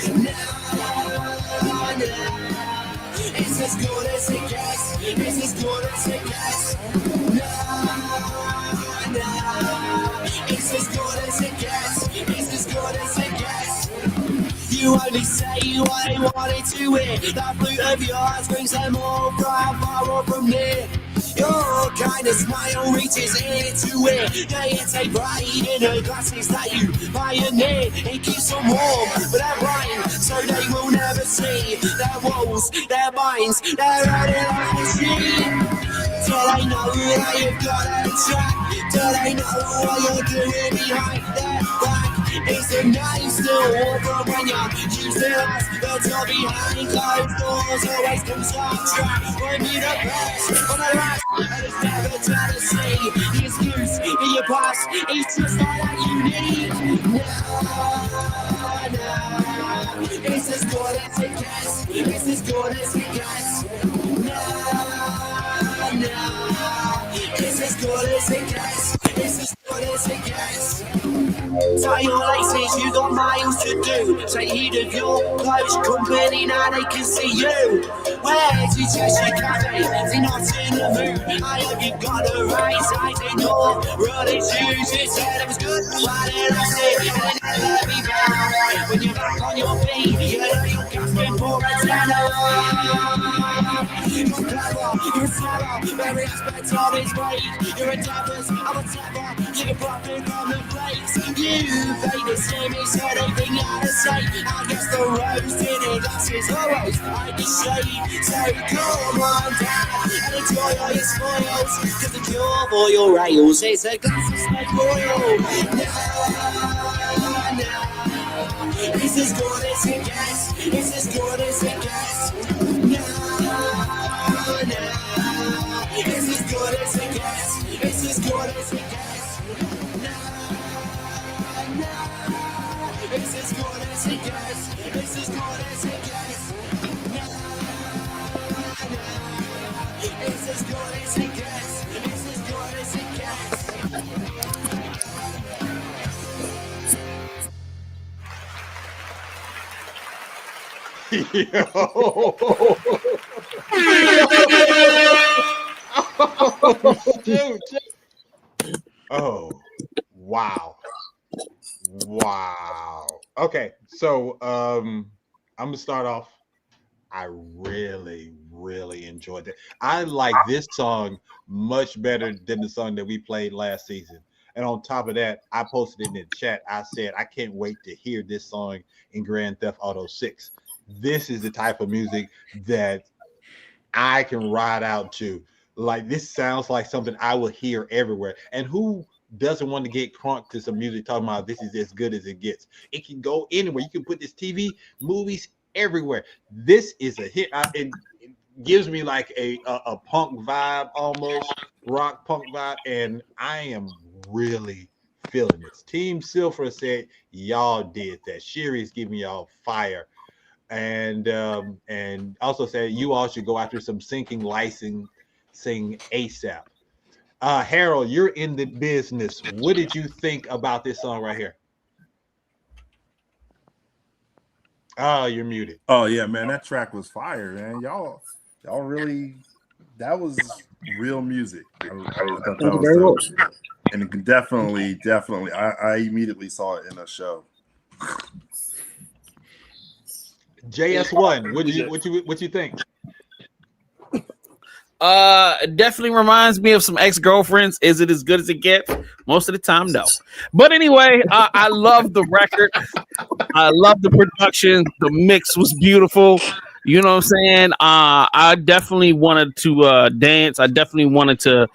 It's as good as it gets. It's as good as it gets. It's as good as it gets. It's as good as it gets. You only say what I wanted to hear. That flute of yours brings them all from far or from near. Your kind of smile reaches into it. They take pride in the glasses that you pioneer. It keeps them warm, but they're blind, so they will never see their walls, their minds, their own machine. Do they know that you've got a track? Do they know what you're doing behind their back? Is the name still warm when you use the last? But you're behind closed doors, always comes off track. When you're the best on the last, and it's never trying to see the excuse in your past. It's just all that you need. No, it's as good as it gets. It's as good as it gets. It's as good as it gets. It's as good as it gets. Tie your laces, you got miles to do. Take heed of your close company, now they can see you. Where's your chest, your cafe? They're not in the mood. I hope you got the right size in your running shoes. You said it was good, why did I say and never be bad? When you're back on your feet, you know you're gasping for a stand-up. You're clever, you're seller, every aspect of his weight. Your endeavors are whatever, you can profit from the place. You play this image, so anything out of sight. I guess the rose in it glasses always like the shade. So come on down and enjoy all your spoils. Cause the cure for your rails is a glass of snake oil. No, it's as good as it gets. It's as good as it gets. It's as good as it gets. It's as good as it gets. It's as good as it gets. It's as good as it gets. It's as good as it gets. Shoot. Oh, wow. Okay, so I'm gonna start off. I really enjoyed it. I like this song much better than the song that we played last season. And on top of that, I posted in the chat. I said I can't wait to hear this song in Grand Theft Auto 6. This is the type of music that I can ride out to. Like, this sounds like something I will hear everywhere. And who doesn't want to get crunk to some music talking about this is as good as it gets? It can go anywhere. You can put this TV, movies, everywhere. This is a hit. It gives me like a punk vibe, almost rock punk vibe, and I am really feeling this. Team Silver said y'all did that. Sherry is giving y'all fire, and also said you all should go after some sinking licensing ASAP. Harold, you're in the business. What did you think about this song right here? Oh, you're muted. Oh yeah, man, that track was fire, man. Y'all really, that was real music. I thought that was dope. And it can definitely. I immediately saw it in a show. JS1, what you think? Definitely reminds me of some ex-girlfriends. Is it as good as it gets? Most of the time, no. But anyway, I love the record. I love the production. The mix was beautiful. You know what I'm saying? I definitely wanted to dance. I definitely wanted to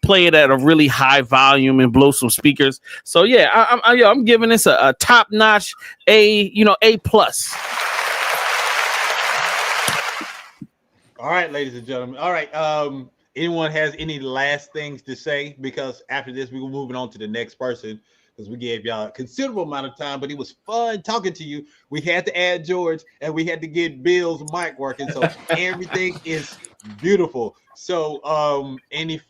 play it at a really high volume and blow some speakers. So yeah, I'm giving this a top-notch A plus. All right, ladies and gentlemen. All right. Anyone has any last things to say? Because after this, we're moving on to the next person because we gave y'all a considerable amount of time, but it was fun talking to you. We had to add George and we had to get Bill's mic working. So everything is beautiful. So any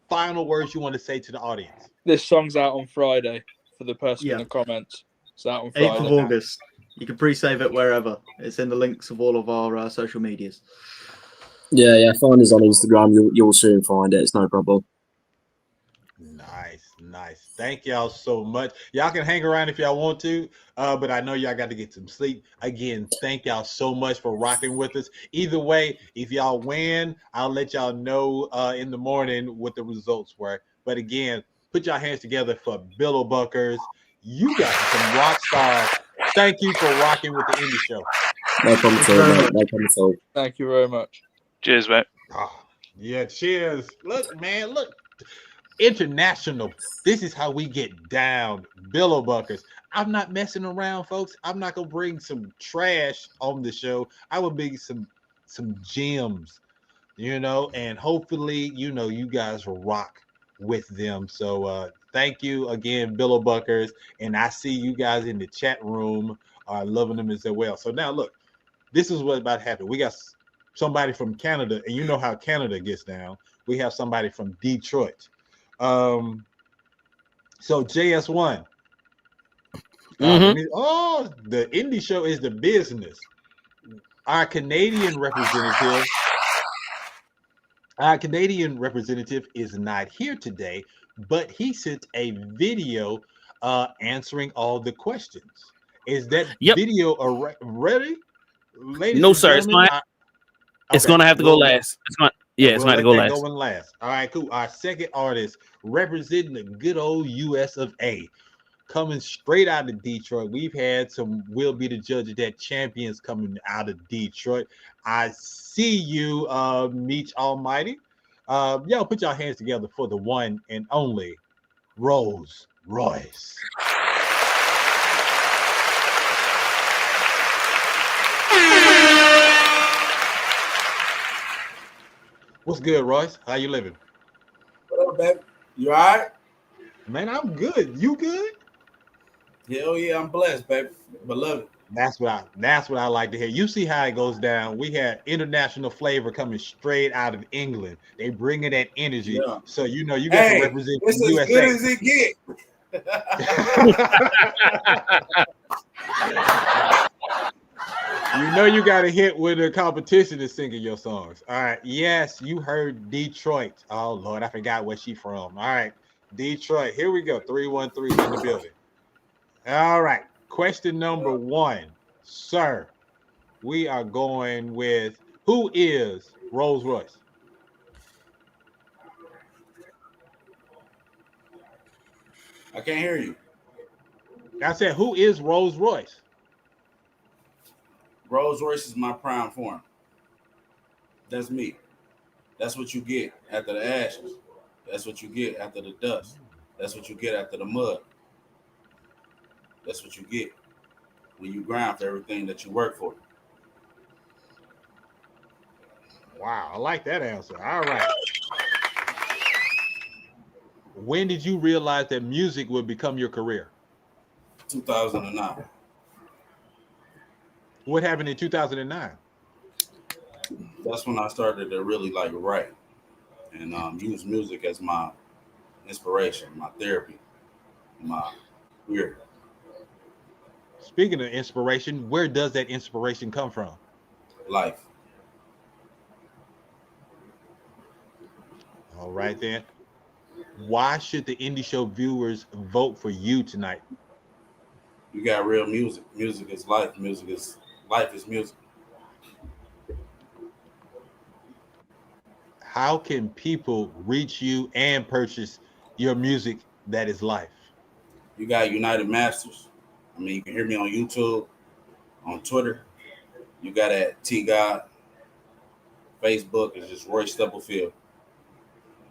final words you want to say to the audience? This song's out on Friday for the person in the comments. It's out on Friday. 8th of August. You can pre-save it wherever. It's in the links of all of our social medias. Yeah. Find us on Instagram. You'll soon find it. It's no problem. Nice. Thank y'all so much. Y'all can hang around if y'all want to, but I know y'all got to get some sleep. Again, thank y'all so much for rocking with us. Either way, if y'all win, I'll let y'all know in the morning what the results were. But again, put your hands together for BilloBuckers. You guys are some rock stars. Thank you for rocking with the Indie Show. No problem at all, mate. No problem at all. Thank you very much. Cheers, mate. Yeah, cheers. Look, man, look. International. This is how we get down. BilloBuckers. I'm not messing around, folks. I'm not gonna bring some trash on the show. I will bring some gems, and hopefully, you guys will rock with them. So thank you again, BilloBuckers, and I see you guys in the chat room are loving them as well. So now look, this is what's about to happen. We got somebody from Canada, and you know how Canada gets down. We have somebody from Detroit. So JS1. The Indie Show is the business. Our Canadian representative is not here today, but he sent a video answering all the questions. Is that video ready? Ladies no, sir. It's going to have to go last. It's going to have to go last. All right, cool. Our second artist representing the good old US of A. Coming straight out of Detroit. We've had some Will Be the Judge of That champions coming out of Detroit. I see you, Meech Almighty. Y'all put your hands together for the one and only RollzRoyce. What's good, Royce? How you living? What up, baby? You all right? Man, I'm good. You good? Hell yeah, I'm blessed, baby. Beloved. That's what I like to hear. You see how it goes down. We had international flavor coming straight out of England. They bringing that energy. Yeah. So you got to represent it's the as USA. Good as it get. You know you got a hit when the competition is singing your songs. All right. Yes, you heard Detroit. Oh Lord, I forgot where she from. All right. Detroit. Here we go. 313's in the building. All right. Question number 1. Sir, we are going with who is RollzRoyce? I can't hear you. I said, who is RollzRoyce? RollzRoyce is my prime form. That's me. That's what you get after the ashes. That's what you get after the dust. That's what you get after the mud. That's what you get when you grind for everything that you work for. Wow, I like that answer. All right. When did you realize that music would become your career? 2009. What happened in 2009? That's when I started to really like write and use music as my inspiration, my therapy, my career. Speaking of inspiration, where does that inspiration come from? Life. All right then. Why should the indie show viewers vote for you tonight? You got real music. Music is life. Life is music. How can people reach you and purchase your music that is life? You got United Masters. I mean, you can hear me on YouTube, on Twitter. You got at T God. Facebook is just Roy Stubblefield.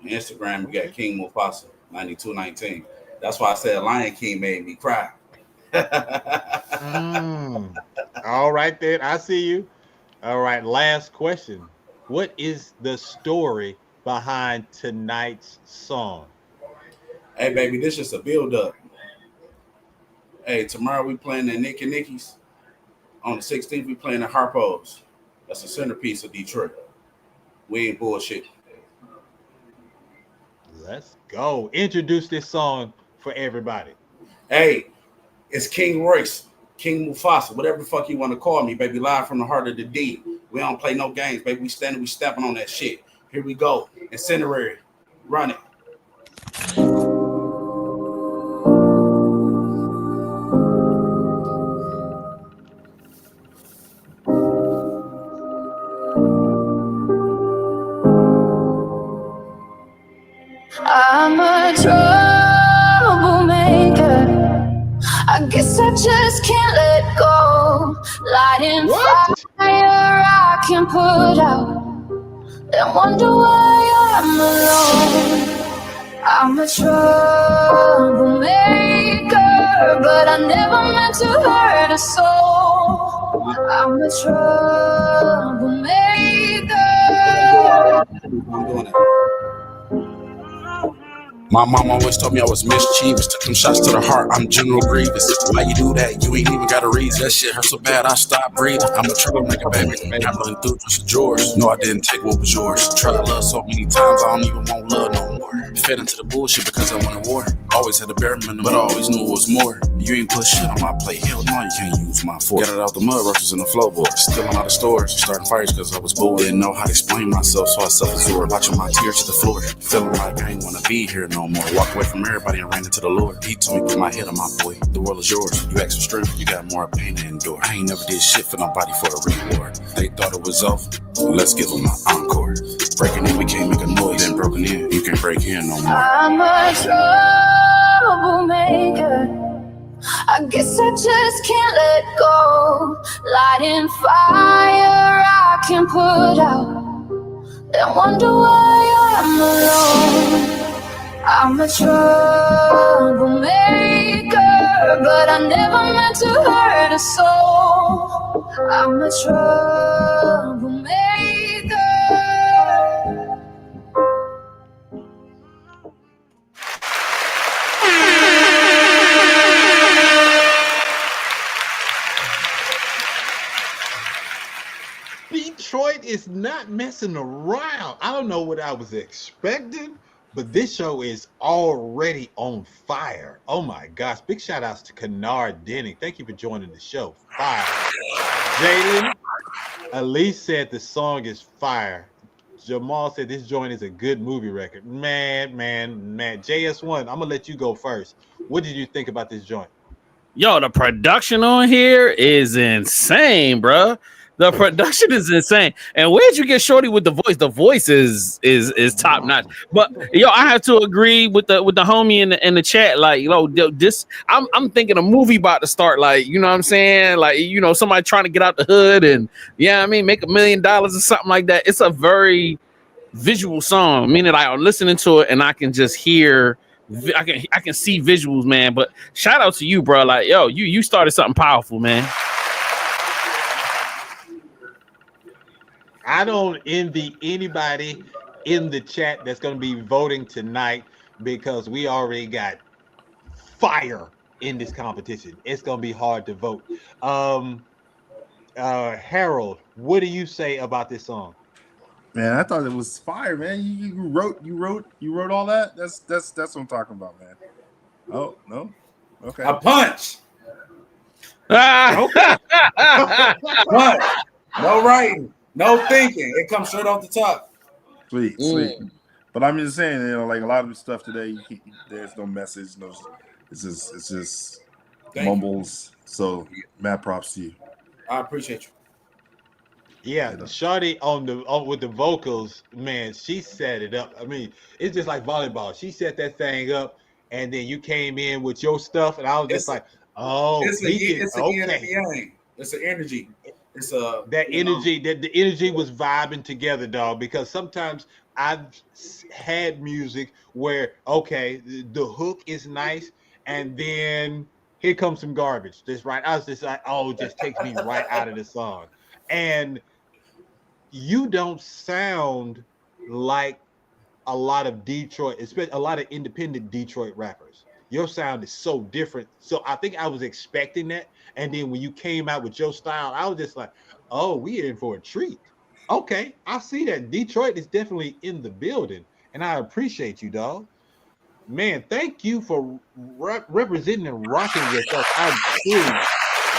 On Instagram, you got King Mufasa 9219. That's why I said Lion King made me cry. All right then, I see you. All right, last question. What is the story behind tonight's song? Hey, baby, this is a build-up. Hey, tomorrow we playing the Nick and Nickies. On the 16th, we playing the Harpos. That's the centerpiece of Detroit. We ain't bullshit. Let's go. Introduce this song for everybody. Hey, it's King Royce, King Mufasa, whatever the fuck you want to call me, baby. Live from the heart of the D. We don't play no games, baby. We standing, we stepping on that shit. Here we go. Incinerary. Run it. I'm a troublemaker. I guess I just can't let go. Lighting fire I can put out, then wonder why I'm alone. I'm a troublemaker, but I never meant to hurt a soul. I'm a troublemaker. I'm doing it. My mom always told me I was mischievous. Took them shots to the heart, I'm General Grievous. Why you do that? You ain't even got a reason. That shit hurt so bad, I stopped breathing. I'm a troublemaker, baby. I'm running through just drawers. No, I didn't take what was yours. Tried love so many times, I don't even want love no more. Fed into the bullshit because I wanted war. Always had the bare minimum, but I always knew it was more. You ain't put shit on my plate. Hell no, you can't use my fork. Got it out the mud, rushes in the floorboard. Stealing out of stores, starting fires because I was bored. Didn't know how to explain myself, so I self-absorbed. Watching my tears to the floor. Feeling like I ain't wanna be here no more. Walked away from everybody and ran into the Lord. He told me, put my head on my boy. The world is yours. You ask for strength, you got more pain to endure. I ain't never did shit for nobody for a reward. They thought it was over. Let's give them an encore. Breaking in, we can't make a noise. Then broken in, you can't break in no more. I'm a troublemaker. I guess I just can't let go. Lighting fire I can put out, then wonder why I'm alone. I'm a troublemaker, but I never meant to hurt a soul. I'm a troublemaker. Detroit is not messing around. I don't know what I was expecting, But this show is already on fire. Oh my gosh. Big shout outs to Kennard Denning. Thank you for joining the show. Fire. Jalen, Elise said the song is fire. Jamal said this joint is a good movie record. Man. JS1, I'm gonna let you go first. What did you think about this joint? Yo, the production on here is insane, bro. The production is insane. And where'd you get Shorty with the voice? The voice is top notch. But yo, I have to agree with the homie in the chat. Like, this I'm thinking a movie about to start. Like, you know what I'm saying? Like, somebody trying to get out the hood and I mean, make $1 million or something like that. It's a very visual song, meaning I'm listening to it and I can just hear. I can see visuals, man. But shout out to you, bro. Like, yo, you started something powerful, man. I don't envy anybody in the chat that's going to be voting tonight because we already got fire in this competition. It's going to be hard to vote. Harold, what do you say about this song? Man, I thought it was fire, man. You wrote all that. That's what I'm talking about, man. Oh no, okay. A punch. Okay. Punch. No writing, no thinking. It comes straight off the top. Sweet. But I'm just saying, like a lot of the stuff today, there's no message, no. It's just mumbles. So, mad props to you. I appreciate you. Yeah, Shawty with the vocals, man, she set it up. I mean, it's just like volleyball. She set that thing up, and then you came in with your stuff, and I was just like, "Oh, it's okay." It's an energy. It's a that energy. That the energy was vibing together, dog. Because sometimes I've had music where the hook is nice, and then here comes some garbage. Just right, I was just like, "Oh, it just takes me right out of the song," and you don't sound like a lot of Detroit, especially a lot of independent Detroit rappers. Your sound is so different. So I think I was expecting that. And then when you came out with your style, I was just like, oh, we in for a treat. Okay, I see that. Detroit is definitely in the building. And I appreciate you, dog. Man, thank you for representing and rocking with us. I truly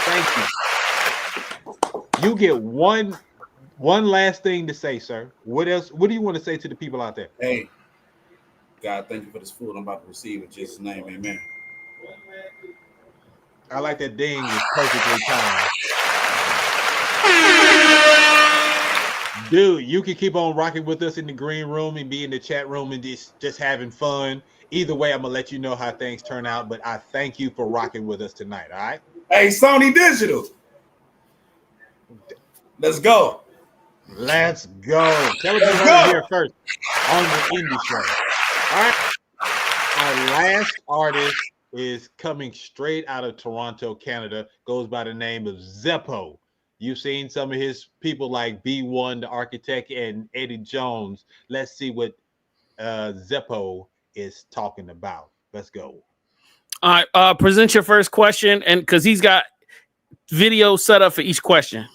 thank you. You get one last thing to say, sir. What else? What do you want to say to the people out there? Hey, God, thank you for this food I'm about to receive in Jesus' name, amen. I like that ding is perfectly timed. Dude, you can keep on rocking with us in the green room and be in the chat room and just having fun. Either way, I'm going to let you know how things turn out, but I thank you for rocking with us tonight, all right? Hey, Sony Digital. Let's go. Let's go. Tell us who's here first on the Indie Show. All right. Our last artist is coming straight out of Toronto, Canada. Goes by the name of Zeppo. You've seen some of his people like B1, the Architect, and Eddie Jones. Let's see what Zeppo is talking about. Let's go. All right. Present your first question, and because he's got video set up for each question.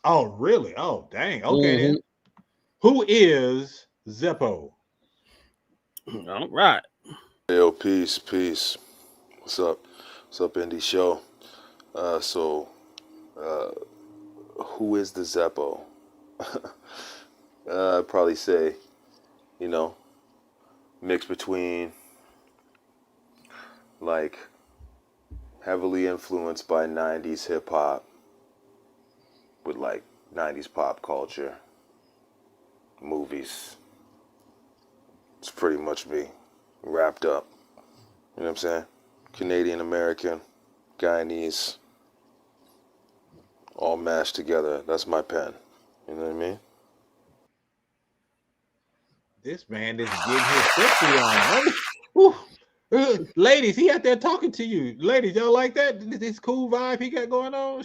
Oh, really? Oh, dang. Okay, then. Who is Zeppo? All right. Yo, peace. What's up? What's up, Indie Show? Who is the Zeppo? I'd probably say, mix between, like, heavily influenced by 90s hip-hop with, like, 90s pop culture, movies. It's pretty much me, wrapped up. You know what I'm saying? Canadian American, Guyanese, all mashed together. That's my pen. You know what I mean? This man is getting his sexy on. Woo. Ladies, he out there talking to you. Ladies, y'all like that? This cool vibe he got going on?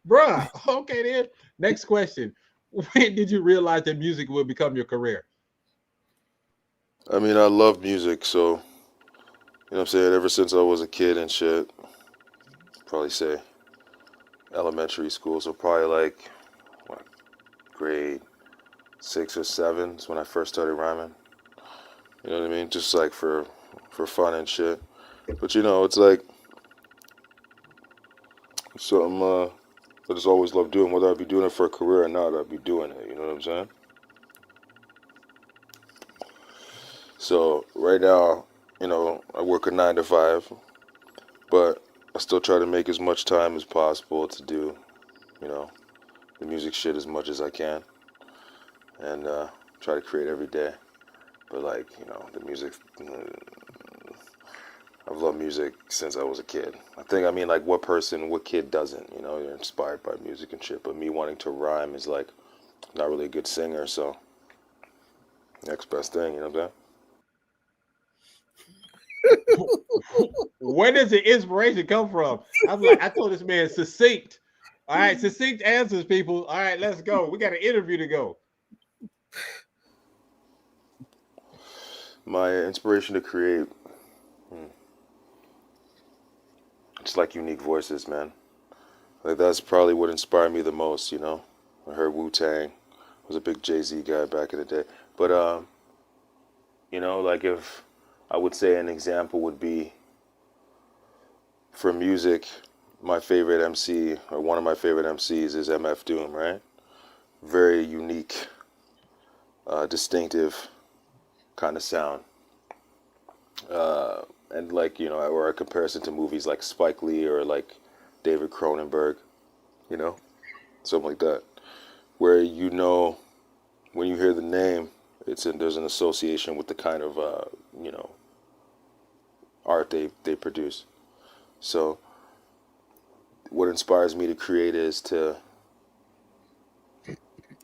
Bruh. Okay, then. Next question. When did you realize that music would become your career? I mean, I love music, so, you know what I'm saying, ever since I was a kid and shit, probably say elementary school, so probably like, grade 6 or 7 is when I first started rhyming. You know what I mean? Just like for fun and shit. But you know, it's like something I just always love doing. Whether I be doing it for a career or not, I'd be doing it. You know what I'm saying? So right now, you know, I work a 9 to 5, but I still try to make as much time as possible to do, you know, the music shit as much as I can, and try to create every day. But like, you know, the music, I've loved music since I was a kid. I mean, like, what kid doesn't, you know, you're inspired by music and shit, but me wanting to rhyme is like, not really a good singer, so next best thing, you know what I'm saying? Where does the inspiration come from? I told this man succinct. All right, succinct answers, people. All right, let's go. We got an interview to go. My inspiration to create, it's like unique voices, man. Like, that's probably what inspired me the most, you know. I heard Wu-Tang. I was a big Jay-Z guy back in the day. But, you know, like, if I would say an example would be, for music, my favorite MC, or one of my favorite MCs, is MF Doom, right? Very unique, distinctive kind of sound. And like, you know, or a comparison to movies like Spike Lee or like David Cronenberg, you know, something like that, where, you know, when you hear the name, there's an association with the kind of, you know, art they produce. So what inspires me to create is to,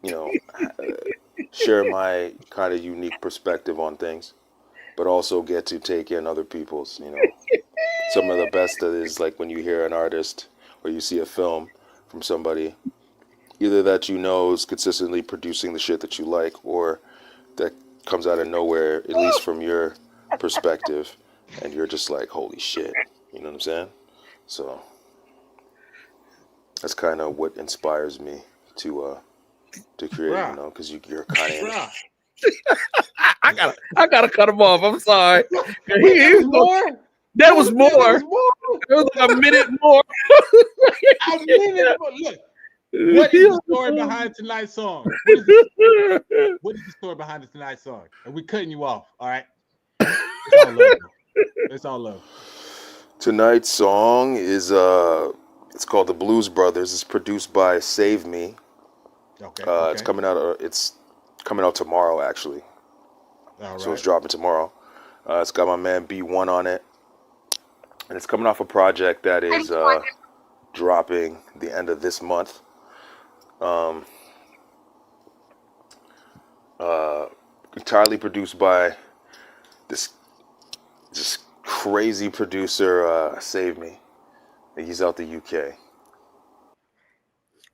you know, share my kind of unique perspective on things, but also get to take in other people's, you know. Some of the best is like when you hear an artist or you see a film from somebody, either that you know is consistently producing the shit that you like, or that comes out of nowhere, at least from your perspective, and you're just like, holy shit, you know what I'm saying? So that's kind of what inspires me to create, you know, because you're kind of I gotta cut him off. I'm sorry. There was more. There was more. There was like a minute more. A minute more. Look, what is the story behind tonight's song? What is the story behind tonight's song? And we're cutting you off. All right. It's all love. It's all love. Tonight's song is it's called The Blues Brothers. It's produced by Save Me. Okay. It's coming out tomorrow, actually. All right. So it's dropping tomorrow. It's got my man B1 on it, and it's coming off a project that is dropping the end of this month. Entirely produced by this crazy producer, Save Me. He's out the UK.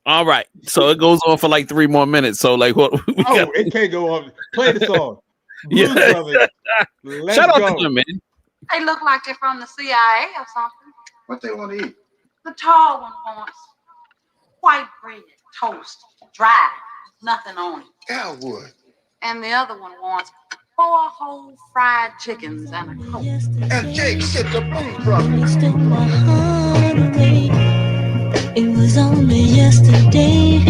All right, so it goes on for like 3 more minutes. So like, what? It can't go on. Play the song. Blues Brothers. Let's Shout out go. to them, man. They look like they're from the CIA or something. What they want to eat? The tall one wants white bread, toast, dry, nothing on it. Yeah, would. And the other one wants 4 whole fried chickens and a Coke. And Jake said the Blues Brothers. It was only yesterday.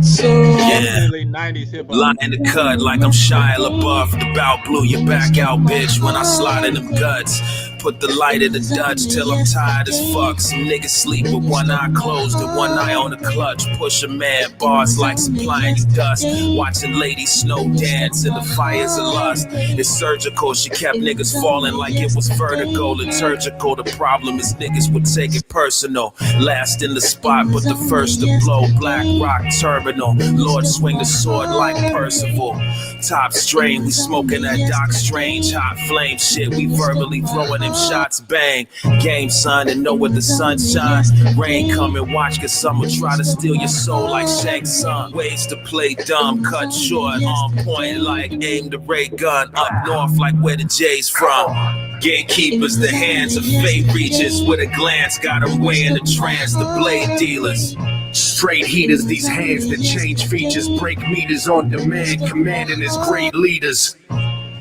So Definitely 90s hip hop. Lie in the cut like I'm Shia LaBeouf. The bout blew your back out, bitch, when I slide in them guts. Put the light in the Dutch till I'm tired as fuck. Some niggas sleep with one eye closed and one eye on the clutch. Push a man, bars like supplying you dust. Watching ladies snow dance in the fires of lust. It's surgical, she kept niggas falling like it was vertigo. Liturgical, the problem is niggas would take it personal. Last in the spot, but the first to blow. Black Rock Terminal, Lord swing the sword like Percival. Top strain, we smoking that Doc Strange. Hot flame shit, we verbally throwing them shots, bang. Game, son, and know where the sun shines. Rain come and watch, cause someone try to steal your soul like Shank's son. Ways to play dumb, cut short, on point like aim the ray gun. Up north like where the J's from. Gatekeepers, the hands of fate reaches with a glance. Got them way in the trance, the blade dealers. Straight heaters, these hands that change features, break meters on demand, commanding as great leaders.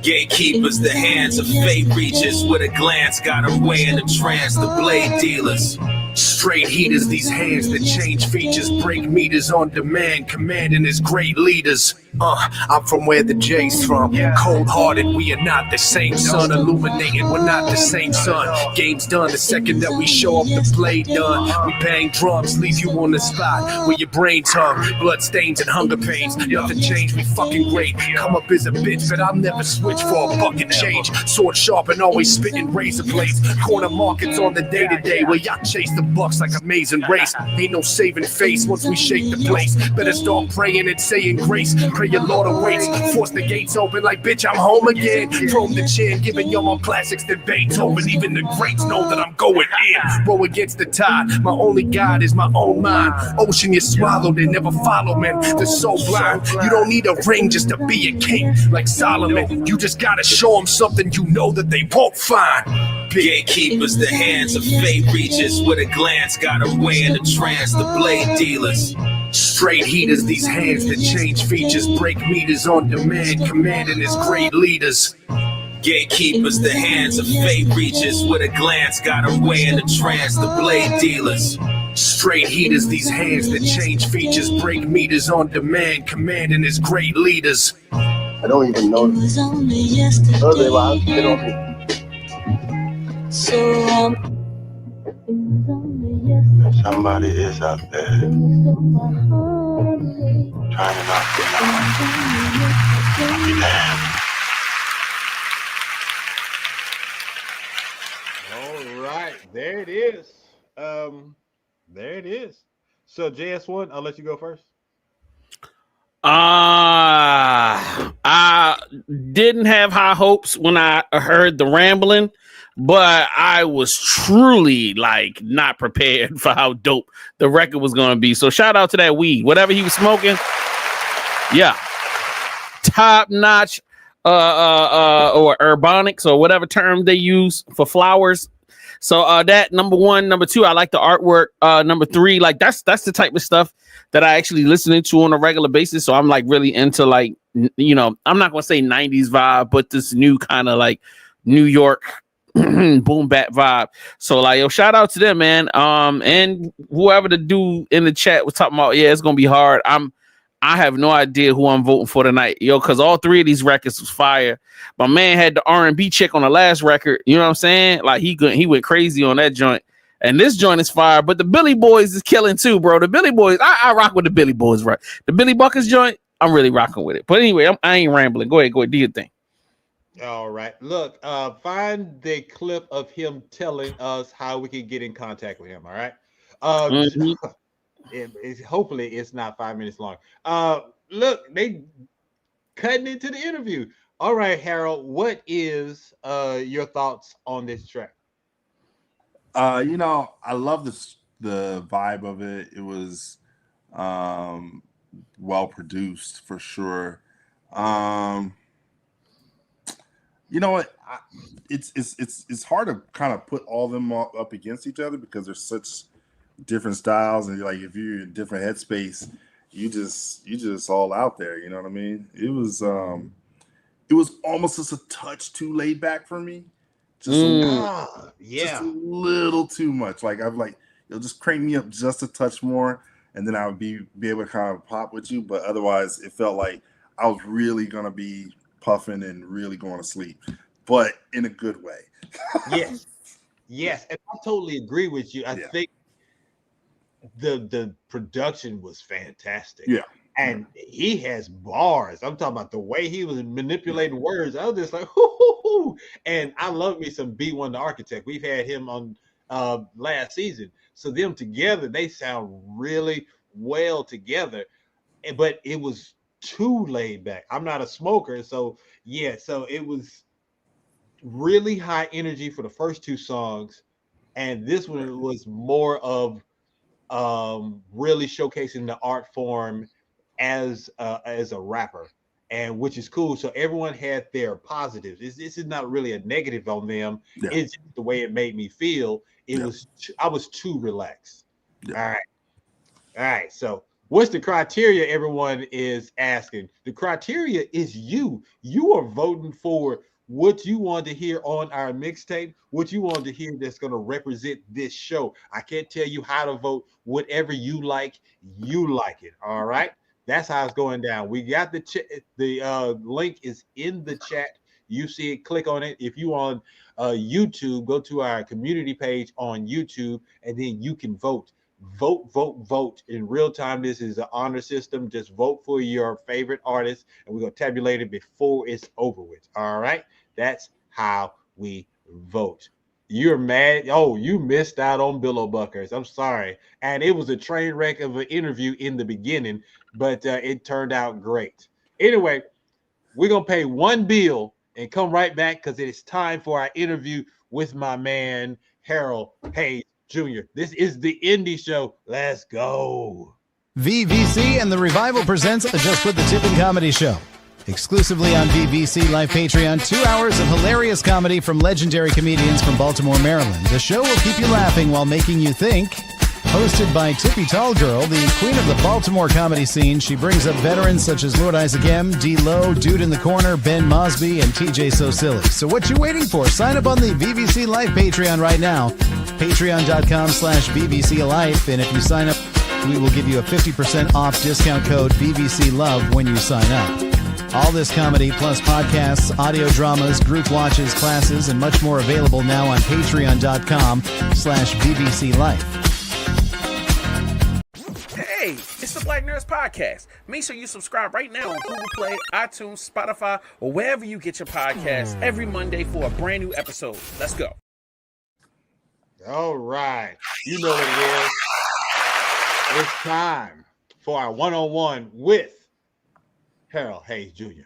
Gatekeepers, the hands of fate reaches, with a glance got them way in the trance, the blade dealers. Straight heaters, these hands that change features, break meters on demand, commanding as great leaders. I'm from where the J's from. Cold-hearted, we are not the same sun. Illuminated, we're not the same sun. Game's done the second that we show up, the play done. We bang drums, leave you on the spot where your brain's hung. Blood stains and hunger pains, nothing changed, we fucking great. Come up as a bitch, but I'll never switch for a bucket change. Sword sharp and always spitting razor blades. Corner markets on the day-to-day where y'all chase the bucks like Amazing Race. Ain't no saving face once we shake the place. Better start praying and saying grace. Pray your Lord awaits. Force the gates open like bitch, I'm home again. From the chin, giving y'all more classics than Beethoven. Even the greats know that I'm going in. Row against the tide. My only guide is my own mind. Ocean you swallowed and never follow, man. They're so blind. You don't need a ring just to be a king. Like Solomon, you just gotta show them something you know that they won't find. Gatekeepers, the hands of fate reaches, with a glance got them way in the trance, the blade dealers. Straight heaters, these hands that change features, break meters on demand, commanding as great leaders. Gatekeepers, the hands of fate reaches, with a glance got them way in the trance, the blade dealers. Straight heaters, these hands that change features, break meters on demand, commanding as great leaders. I don't even know this. Otherwise, get on me. Somebody is out there trying to knock me out. I'll be damned. All right, there it is. There it is. So JS1, I'll let you go first. I didn't have high hopes when I heard the rambling, but I was truly like not prepared for how dope the record was going to be. So shout out to that weed, whatever he was smoking. Yeah, top notch, or urbanics or whatever term they use for flowers. So that number one, number two, I like the artwork. Number three, like that's the type of stuff that I actually listening to on a regular basis. So I'm like really into like, you know, I'm not gonna say 90s vibe, but this new kind of like New York boom bap vibe. So like, yo, shout out to them, man. And whoever the dude in the chat was talking about, yeah, it's gonna be hard. I have no idea who I'm voting for tonight, yo, because all three of these records was fire. My man had the R&B chick on the last record. You know what I'm saying? Like he went crazy on that joint. And this joint is fire, but the Billy Boys is killing too, bro. The Billy Boys, I rock with the Billy Boys, right? The BilloBuckers joint, I'm really rocking with it. But anyway, I ain't rambling. Go ahead, do your thing. All right. Look, find the clip of him telling us how we can get in contact with him. All right. Hopefully it's not 5 minutes long. Look, they cutting into the interview. All right, Harold, what is your thoughts on this track? You know, I love the vibe of it. It was well produced for sure. You know what? It's hard to kind of put all of them up against each other because there's such different styles, and like if you're in different headspace, you just all out there. You know what I mean? It was almost just a touch too laid back for me. Just a little too much. Like I'm like, it'll just crank me up just a touch more, and then I would be able to kind of pop with you. But otherwise, it felt like I was really gonna be puffing and really going to sleep, but in a good way. Yes, and I totally agree with you. I think the production was fantastic. Yeah. And he has bars. I'm talking about the way he was manipulating words. I was just like, hoo. And I love me some B1 the Architect. We've had him on last season. So them together, they sound really well together. But it was too laid back. I'm not a smoker. So it was really high energy for the first two songs. And this one was more of really showcasing the art form as a rapper, and which is cool. So everyone had their positives. This is not really a negative on them. Yeah. It's just the way it made me feel. I was too relaxed. Yeah. All right. All right. So what's the criteria everyone is asking? The criteria is you. You are voting for what you want to hear on our mixtape, what you want to hear that's going to represent this show. I can't tell you how to vote. Whatever you like it. All right. That's how it's going down. We got the link is in the chat. You see it, click on it. If you on YouTube, go to our community page on YouTube, and then you can vote. Vote in real time. This is an honor system. Just vote for your favorite artist, and we're gonna tabulate it before it's over with. All right, that's how we vote. You're mad. Oh, you missed out on BilloBuckers. I'm sorry, and it was a train wreck of an interview in the beginning, but it turned out great. Anyway, we're gonna pay one bill and come right back because it is time for our interview with my man Harold Hayes Jr. This is the Indie Show. Let's go. VVC and the Revival presents a Just Put the Tip in Comedy Show. Exclusively on VVC Live Patreon, 2 hours of hilarious comedy from legendary comedians from Baltimore, Maryland. The show will keep you laughing while making you think. Hosted by Tippy Tall Girl, the queen of the Baltimore comedy scene, she brings up veterans such as Lord Isaac M., D-Lo, Dude in the Corner, Ben Mosby, and TJ So Silly. So what you waiting for? Sign up on the VVC Live Patreon right now. Patreon.com/VVC Life. And if you sign up, we will give you a 50% off discount code VVC Love when you sign up. All this comedy plus podcasts, audio dramas, group watches, classes, and much more available now on Patreon.com/VVC Life. Hey, it's the Black Nerds Podcast. Make sure you subscribe right now on Google Play, iTunes, Spotify, or wherever you get your podcasts every Monday for a brand new episode. Let's go. All right. You know what it is. It's time for our one-on-one with Harold Hayes Jr.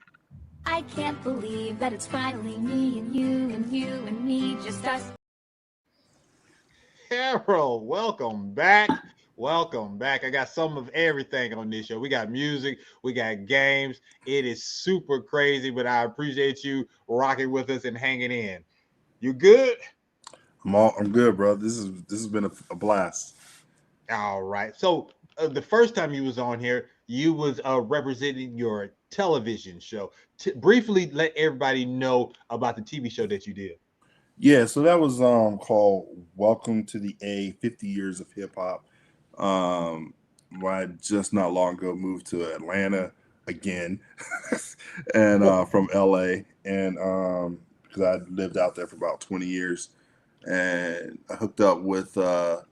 I can't believe that it's finally me and you and you and me, just us. Harold, welcome back. Welcome back. I got some of everything on this show. We got music, we got games. It is super crazy, but I appreciate you rocking with us and hanging in. You good? I'm good, bro. This has been a blast. All right. So the first time you was on here, you was representing your television show. Briefly let everybody know about the TV show that you did. Yeah, so that was called Welcome to the A, 50 Years of Hip Hop. I just not long ago moved to Atlanta again, and from LA, and because I lived out there for about 20 years, and I hooked up with a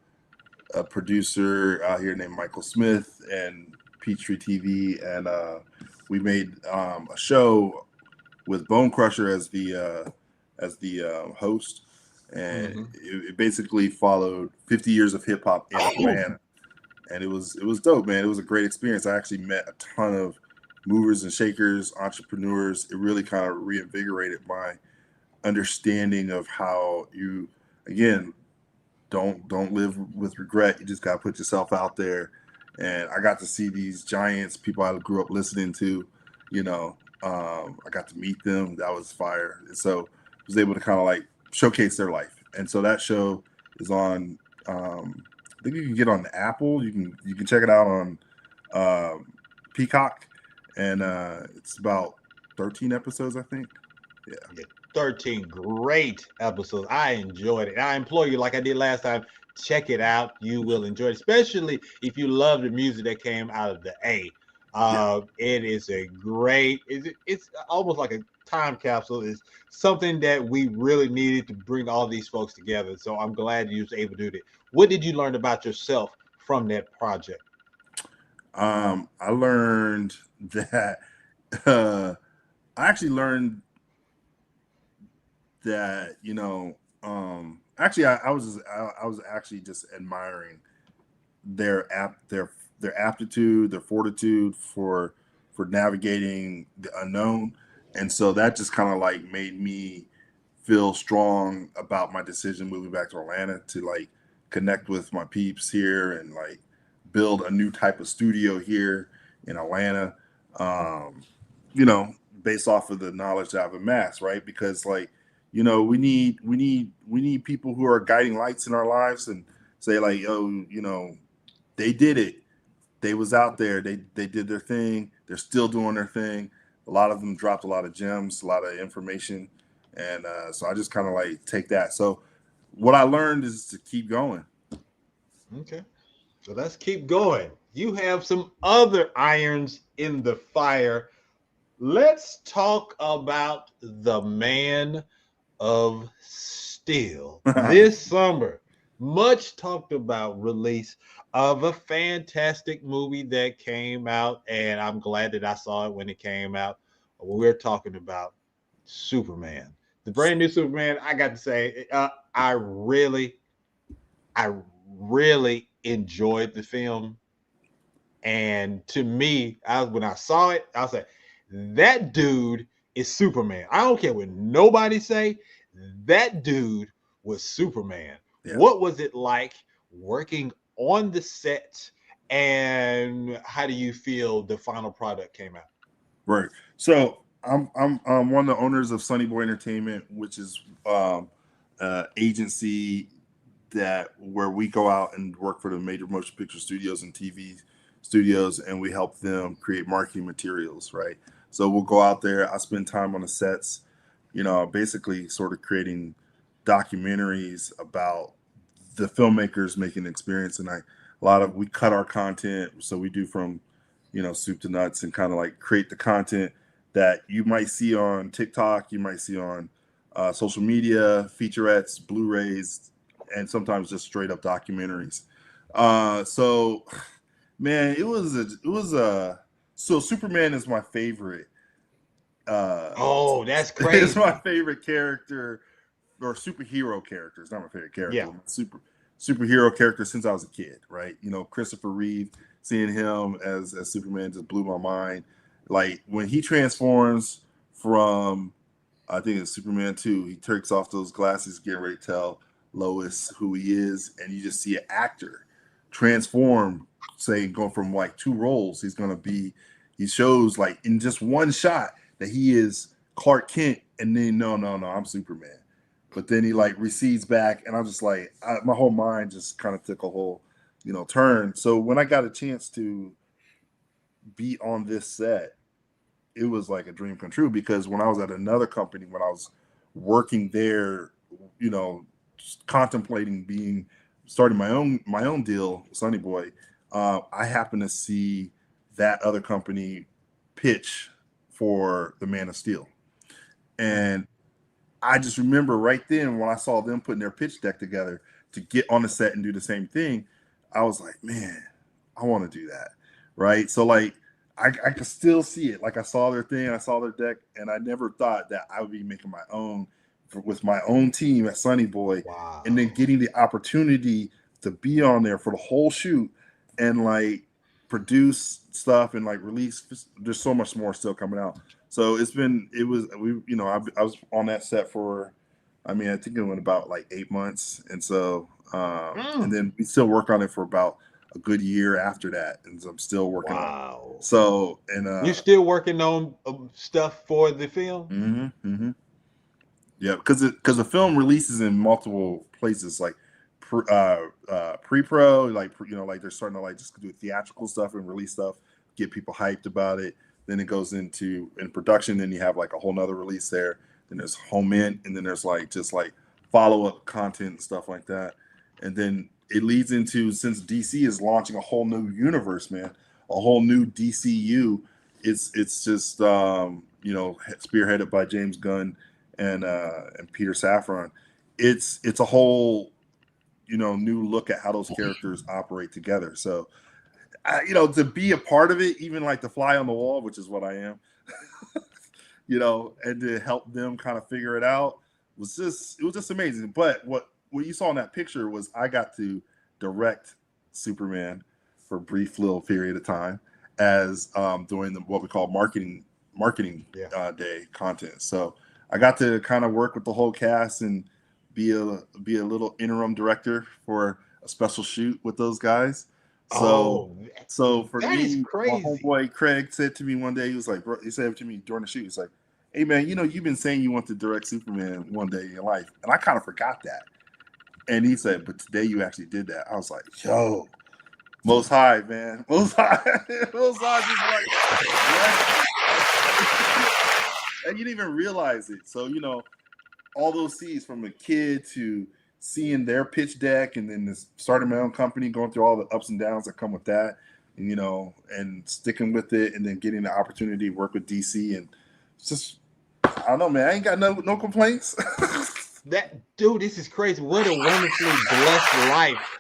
producer out here named Michael Smith and Peachtree TV, and we made a show with Bone Crusher as the host, and it basically followed 50 years of hip hop in Atlanta. And it was dope, man. It was a great experience. I actually met a ton of movers and shakers, entrepreneurs. It really kind of reinvigorated my understanding of how you, again, don't live with regret. You just got to put yourself out there. And I got to see these giants, people I grew up listening to, I got to meet them. That was fire. And so I was able to kind of like showcase their life. And so that show is on, I think you can get on Apple. You can check it out on Peacock, and it's about 13 episodes, I think. Yeah, 13 great episodes. I enjoyed it. I implore you, like I did last time, check it out. You will enjoy it, especially if you love the music that came out of the A. It is a great. It's almost like a time capsule. It's something that we really needed to bring all these folks together. So I'm glad you was able to do that. What did you learn about yourself from that project? I learned that I actually learned that actually I was actually just admiring their aptitude, their fortitude for navigating the unknown, and so that just kind of like made me feel strong about my decision moving back to Atlanta to like connect with my peeps here and like build a new type of studio here in Atlanta, based off of the knowledge that I've amassed, right? Because like, we need people who are guiding lights in our lives and say like, oh, they did it. they was out there. They did their thing. They're still doing their thing. A lot of them dropped a lot of gems, a lot of information, and so I just kind of like take that. So what I learned is to keep going. Okay. So let's keep going. You have some other irons in the fire. Let's talk about the Man of Steel. This summer, much talked about release of a fantastic movie that came out, and I'm glad that I saw it when it came out. We're talking about Superman, the brand new Superman. I got to say, I really enjoyed the film. And to me, when I saw it, I was like, that dude is Superman. I don't care what nobody say. That dude was Superman. Yeah. What was it like working on the set, and how do you feel the final product came out? Right. So I'm one of the owners of SunnyBoy Entertainment, which is agency where we go out and work for the major motion picture studios and TV studios, and we help them create marketing materials. Right. So we'll go out there. I spend time on the sets, basically sort of creating documentaries about the filmmakers making the experience. And we cut our content. So we do from, soup to nuts, and kind of like create the content that you might see on TikTok, you might see on social media, featurettes, Blu-rays, and sometimes just straight up documentaries. So man, so Superman is my favorite. Oh, that's crazy. It's my favorite character, or superhero character. It's not my favorite character. Yeah. Superhero character since I was a kid, right? Christopher Reeve, seeing him as Superman just blew my mind. Like when he transforms from, I think it's Superman 2, he takes off those glasses, getting ready to tell Lois who he is, and you just see an actor transform, say, going from like two roles. He shows like in just one shot that he is Clark Kent, and then no, I'm Superman. But then he like recedes back, and I'm just like, my whole mind just kind of took a whole, turn. So when I got a chance to be on this set, it was like a dream come true, because when I was at another company, when I was working there, contemplating starting my own deal, SunnyBoy, I happened to see that other company pitch for the Man of Steel. And I just remember right then when I saw them putting their pitch deck together to get on the set and do the same thing, I was like, man, I want to do that. Right. So like, I could still see it. Like I saw their thing, I saw their deck, and I never thought that I would be making my own with my own team at SunnyBoy. Wow. And then getting the opportunity to be on there for the whole shoot and like produce stuff and like release. There's so much more still coming out. So I was on that set for, I think it went about like 8 months. And so, and then we still work on it for about a good year after that. And so I'm still working on it. So, and you still working on stuff for the film? Yeah, because the film releases in multiple places, like pre-pro, like like they're starting to like just do theatrical stuff and release stuff, get people hyped about it. Then it goes in production. Then you have like a whole nother release there. Then there's home in, and then there's like just like follow-up content and stuff like that. And then it leads into, since DC is launching a whole new universe, man, a whole new DCU. It's just spearheaded by James Gunn and Peter Safran. It's a whole new look at how those characters operate together. So to be a part of it, even like the fly on the wall, which is what I am, and to help them kind of figure it out was just amazing. But what you saw in that picture was I got to direct Superman for a brief little period of time as doing what we call marketing day content. So I got to kind of work with the whole cast and be a little interim director for a special shoot with those guys. So for me, my homeboy Craig said to me one day, he said to me during the shoot, he's like, "Hey man, you've been saying you want to direct Superman one day in your life," and I kind of forgot that. And he said, "But today you actually did that." I was like, "Yo, Most High, man. Most High. Most High just like, and you didn't even realize it. So, you know, all those seeds from a kid to seeing their pitch deck and then this starting my own company, going through all the ups and downs that come with that, and, you know, and sticking with it and then getting the opportunity to work with DC. And it's just, I don't know, man. I ain't got no complaints. That dude, this is crazy. What a wonderfully blessed life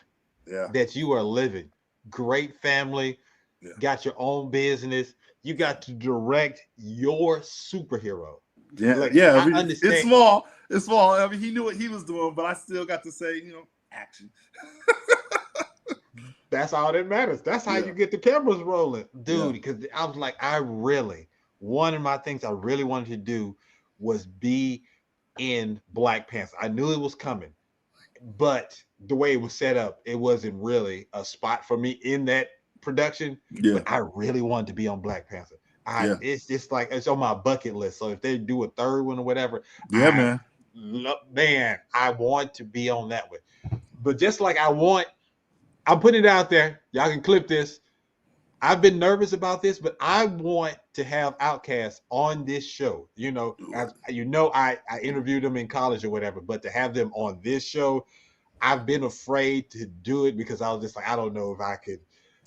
that you are living. Great family, got your own business. You got to direct your superhero. Yeah, Like, yeah. I I mean, understand. it's small. It's small. I mean, he knew what he was doing, but I still got to say, you know, action. That's all that matters. That's how you get the cameras rolling, dude. Because I was like, one of my things I really wanted to do was be in Black Panther. I knew it was coming, but the way it was set up, it wasn't really a spot for me in that production. Yeah. But I really wanted to be on Black Panther. It's just like it's on my bucket list. So if they do a third one or whatever, man. I want to be on that one. But just like I'm putting it out there. Y'all can clip this. I've been nervous about this, but I want to have Outkast on this show. You know, I interviewed them in college or whatever, but to have them on this show, I've been afraid to do it because I was just like, I don't know if I could.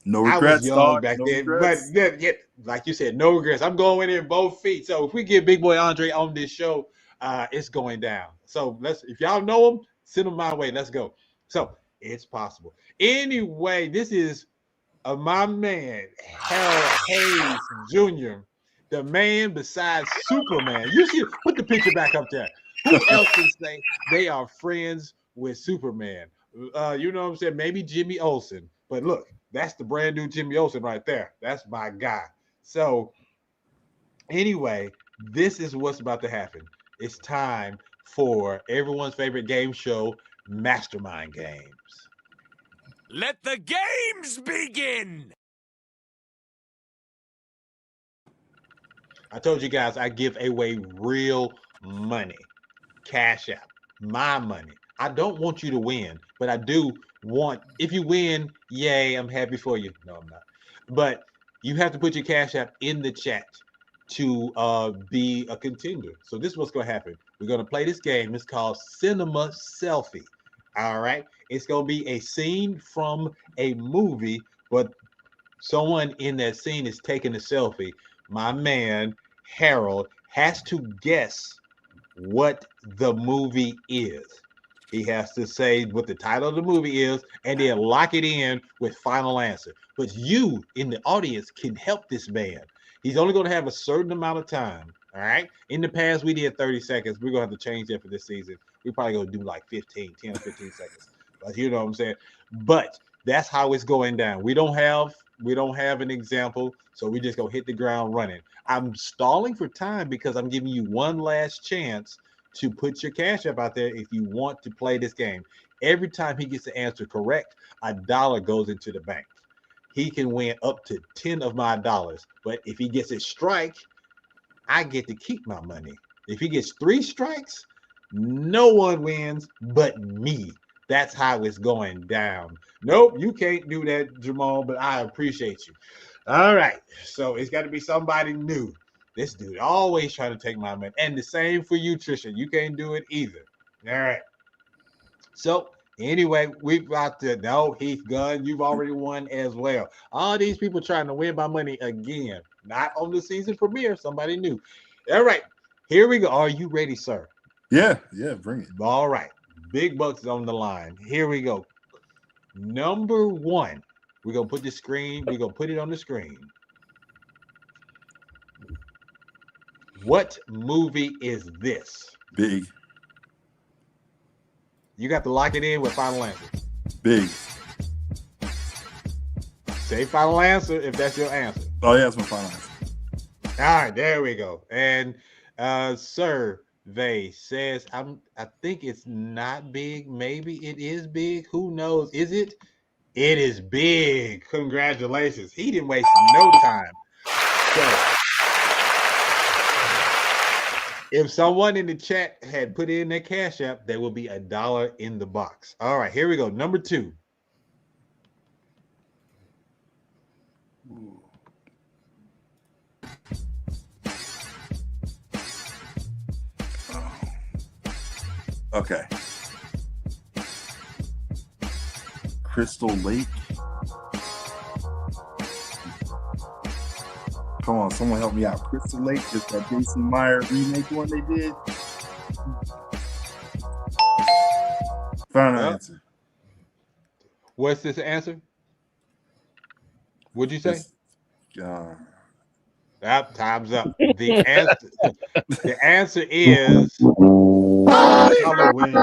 No I regrets, was young dog. back No then, regrets. but then, like you said, no regrets. I'm going in both feet. So if we get Big Boy Andre on this show, it's going down. So if y'all know him, send him my way. Let's go. So it's possible. Anyway, this is my man, Harold Hayes Jr., the man besides Superman. You see, put the picture back up there. Who else can say they are friends with Superman? You know what I'm saying? Maybe Jimmy Olsen. But look, that's the brand new Jimmy Olsen right there. That's my guy. So anyway, this is what's about to happen. It's time for everyone's favorite game show, Mastermind Games. Let the games begin! I told you guys I give away real money, cash out, my money. I don't want you to win, but I do want, if you win, yay, I'm happy for you. No, I'm not. But you have to put your cash app in the chat to be a contender. So this is what's going to happen. We're going to play this game. It's called Cinema Selfie. All right. It's going to be a scene from a movie, but someone in that scene is taking a selfie. My man, Harold, has to guess what the movie is. He has to say what the title of the movie is and then lock it in with final answer. But you in the audience can help this man. He's only going to have a certain amount of time. All right. In the past, we did 30 seconds. We're going to have to change that for this season. We're probably going to do like 10 or 15 seconds. But you know what I'm saying? But that's how it's going down. We don't have an example, so we just go hit the ground running. I'm stalling for time because I'm giving you one last chance to put your cash up out there if you want to play this game. Every time he gets the answer correct, $1 goes into the bank. He can win up to 10 of my dollars, but if he gets it strike, I get to keep my money. If he gets 3 strikes, no one wins but me. That's how it's going down. Nope, you can't do that, Jamal, but I appreciate you. All right, so it's got to be somebody new. This dude always trying to take my money. And the same for you, Trisha. You can't do it either. All right. So anyway, we've got to know Heath Gunn. You've already won as well. All these people trying to win my money again. Not on the season premiere. Somebody new. All right. Here we go. Are you ready, sir? Yeah, bring it. All right. Big bucks on the line. Here we go. Number 1. We're going to put the screen. We're going to put it on the screen. What movie is this? Big. You got to lock it in with final answer. Big. Say final answer if that's your answer. Oh, yeah, that's my final answer. All right, there we go. And Survey says, I think it's not big. Maybe it is big. Who knows? Is it? It is big. Congratulations. He didn't waste no time. So, if someone in the chat had put in their cash app, there will be $1 in the box. All right, here we go. Number 2. Okay. Crystal Lake. Come on, someone help me out. Crystal Lake is that Jason Meyer remake one they did. Final answer. What's this answer? What'd you say? Time's up. The answer is Halloween.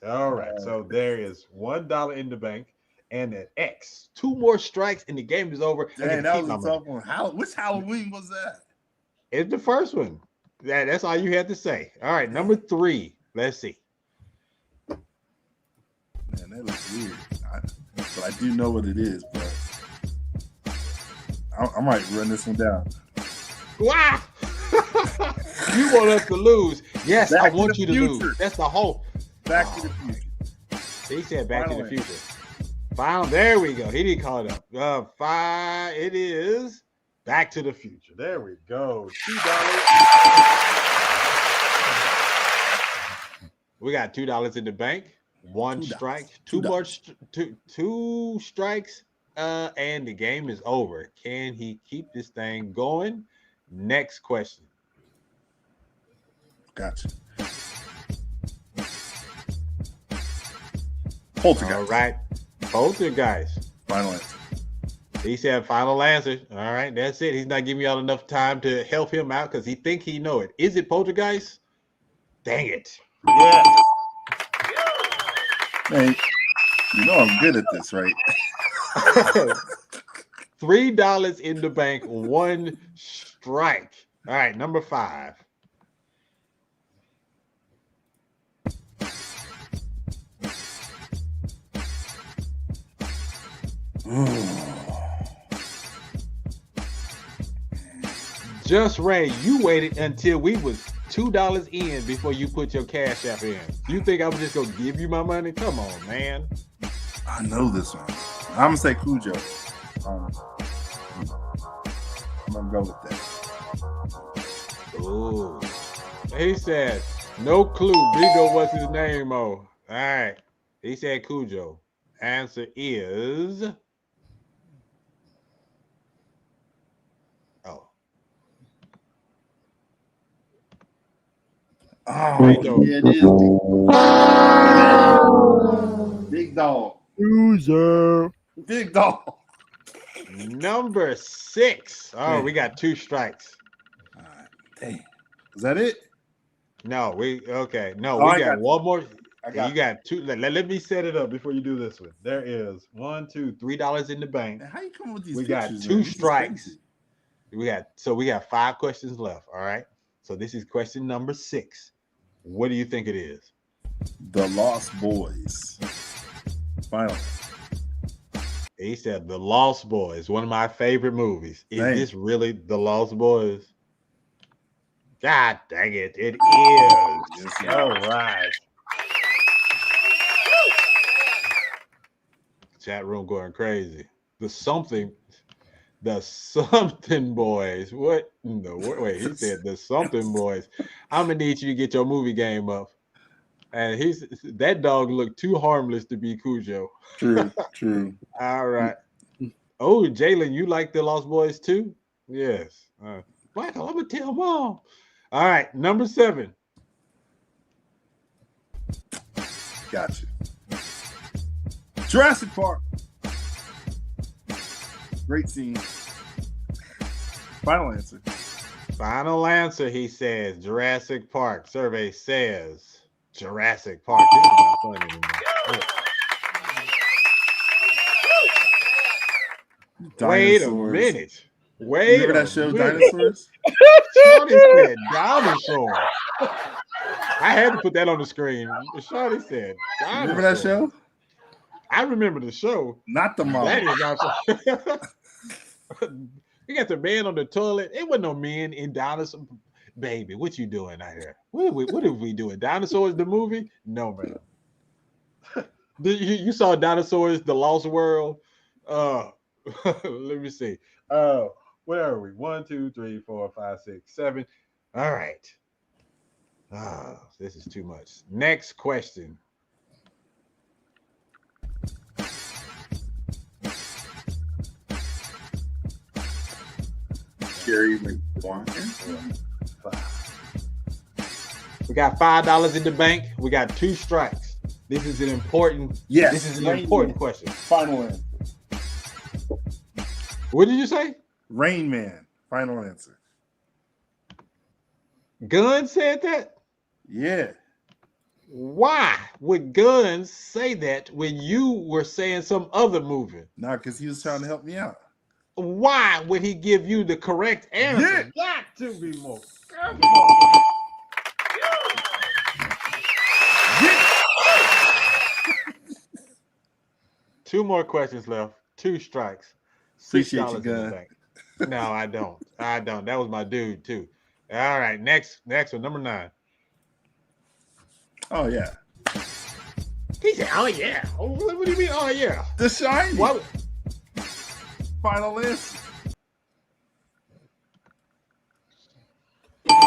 All right, so there is $1 in the bank and an X. 2 more strikes and the game is over. Dang, that was a tough one. Which Halloween was that? It's the first one. That's all you had to say. All right, number 3. Let's see. Man, that looks weird. But I do know what it is, but I might run this one down. Wow! You want us to lose. Yes, I want you to future. lose. That's the whole. Back to the future. He said back Final to the future. Final. There we go. He didn't call it up. It is Back to the Future. There we go. $2. We got $2 in the bank. 1 strike. Two strikes. And the game is over. Can he keep this thing going? Next question. Gotcha. Poltergeist. All right. Poltergeist. Final answer. He said final answer. All right, that's it. He's not giving y'all enough time to help him out because he think he know it. Is it Poltergeist? Dang it. Yeah. Hey, you know I'm good at this, right? $3 in the bank, 1 strike. All right, number 5. Just Ray, you waited until we was $2 in before you put your Cash App in. You think I'm just gonna give you my money? Come on, man. I know this one. I'm gonna say Cujo. I'm gonna go with that. Ooh. He said, no clue. Bigo, what's his name, All right. He said Cujo. Answer is... Oh, yeah, it is. Big dog. Loser. Big dog. Number 6. Oh, we got 2 strikes. Dang. Is that it? No, okay. No, Oh, we got one more. got You got 2. Let me set it up before you do this one. There is $1, $2, $3 in the bank. How you come with these We got pictures, 2 man? This is strikes. crazy. We got 5 questions left. All right. So this is question number 6. What do you think it is? The Lost Boys. Final. He said The Lost Boys, one of my favorite movies. Is Dang. this really The Lost Boys? God dang it. It is. Yes, All right. Chat room going crazy. The Something Boys. What in the wait? He said the Something Boys. I'm gonna need you to get your movie game up. And that dog looked too harmless to be Cujo. True. All right. Oh, Jalen, you like the Lost Boys too? Yes. Michael, I'm gonna tell Mom. All right, number 7. Gotcha. Jurassic Park. Great scene. Final answer. Final answer, he says. Jurassic Park. Survey says Jurassic Park. This is not fun anymore. Wait a minute. Remember that show, Dinosaurs? Shawty said dinosaur. I had to put that on the screen. Shawty said dinosaur. Remember that show? I remember the show. Not the mom. That is not. You got the man on the toilet. It wasn't no men in dinosaur. Baby, what you doing out here? What are we doing? Dinosaurs, the movie? No, man. You saw Dinosaurs, The Lost World? Let me see. Where are we? 1, 2, 3, 4, 5, 6, 7. All right. This is too much. Next question. Jerry McGuire. We got $5 in the bank. We got 2 strikes. This is an important. Yes. This is an important question. Final answer. What did you say? Rain Man. Final answer. Gunn said that? Yeah. Why would Gunn say that when you were saying some other movie? No, because he was trying to help me out. Why would he give you the correct answer? Got to be more. Two more questions left. 2 strikes. Appreciate you, $6 in the Gunn. bank. No, I don't. I don't. That was my dude too. All right, next one, number 9. Oh yeah. He said, "Oh yeah." Oh, what do you mean? Oh yeah. The Shining. What? Final answer. Man,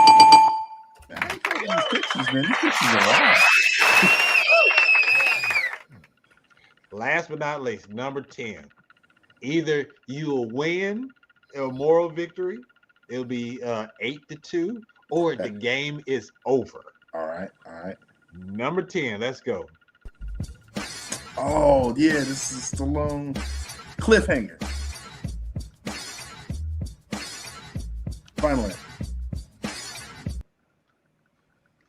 I ain't taking these pictures, man. These pictures are wild. Last but not least, number 10. Either you will win a moral victory, it'll be 8-2, or the game is over. All right. Number 10, let's go. Oh yeah, this is Stallone. Cliffhanger. Final answer.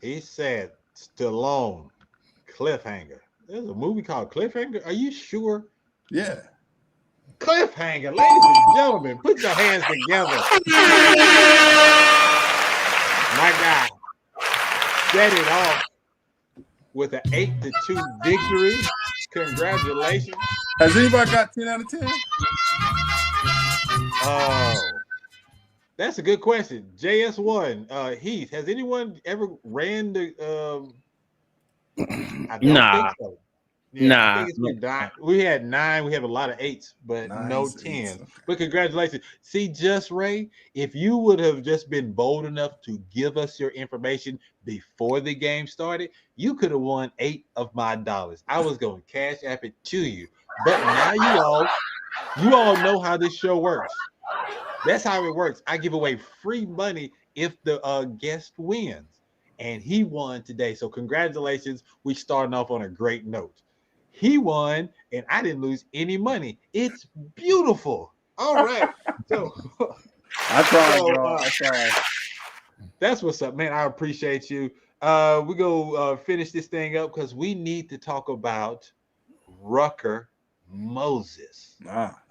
He said Stallone, Cliffhanger. There's a movie called Cliffhanger. Are you sure? Yeah. Cliffhanger, ladies and gentlemen, put your hands together. My guy set it off with an 8-2 victory. Congratulations. Has anybody got 10 out of 10? Oh, that's a good question. JS1, Heath, has anyone ever ran the I don't think so. Yeah, I think it's been 9. We had 9. We have a lot of 8s, but 9s, no 8s, 10s. okay. But congratulations. See, Just Ray, if you would have just been bold enough to give us your information before the game started, you could have won 8 of my dollars. I was going to cash app it to you. But now you all know how this show works. That's how it works. I give away free money if the guest wins. And he won today. So congratulations. We're starting off on a great note. He won, and I didn't lose any money. It's beautiful. All right. So I tried, y'all. I tried. That's what's up, man. I appreciate you. We go finish this thing up because we need to talk about Rucker Moses.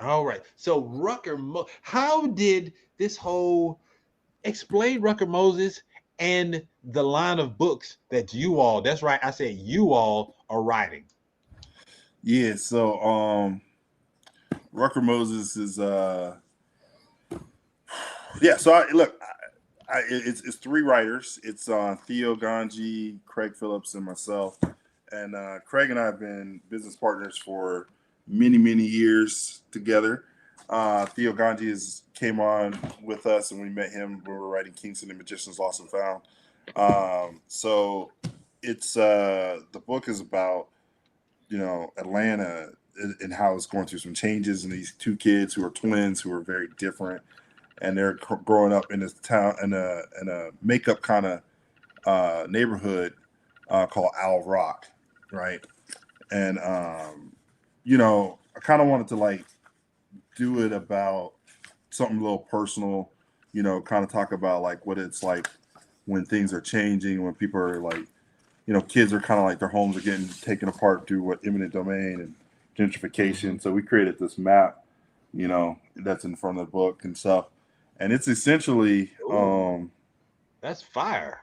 All right. So Rucker, how did this whole explain Rucker Moses and the line of books that you all, that's right, I said you all are writing? Yeah, so Rucker Moses is it's 3 writers. It's Theo Ganji, Craig Phillips, and myself. And Craig and I have been business partners for many years together. Theo Ganji came on with us, and we met him when we were writing Kingston and Magicians Lost and Found. So it's the book is about Atlanta and how it's going through some changes, and these 2 kids who are twins who are very different, and they're growing up in this town in a makeup kind of neighborhood called Owl Rock, right? And I kind of wanted to do it about something a little personal, kind of talk about what it's like when things are changing, when people are kids are kind of their homes are getting taken apart due to eminent domain and gentrification. So we created this map, that's in front of the book and stuff. And it's essentially, that's fire.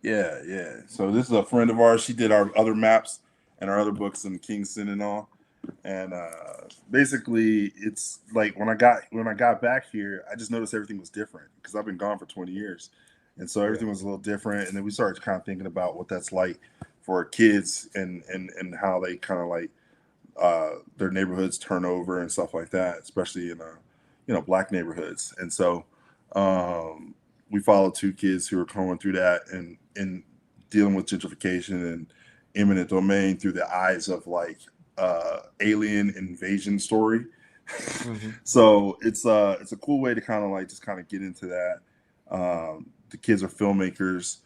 Yeah. So this is a friend of ours. She did our other maps and our other books in Kingston and all. And basically, it's when I got back here, I just noticed everything was different because I've been gone for 20 years. And so everything was a little different. And then we started kind of thinking about what that's like for kids and how they kind their neighborhoods turn over and stuff like that, especially in black neighborhoods. And so we followed two kids who were going through that and dealing with gentrification and eminent domain through the eyes of like alien invasion story. So it's a cool way to kind of like just kind of get into that. The kids are filmmakers,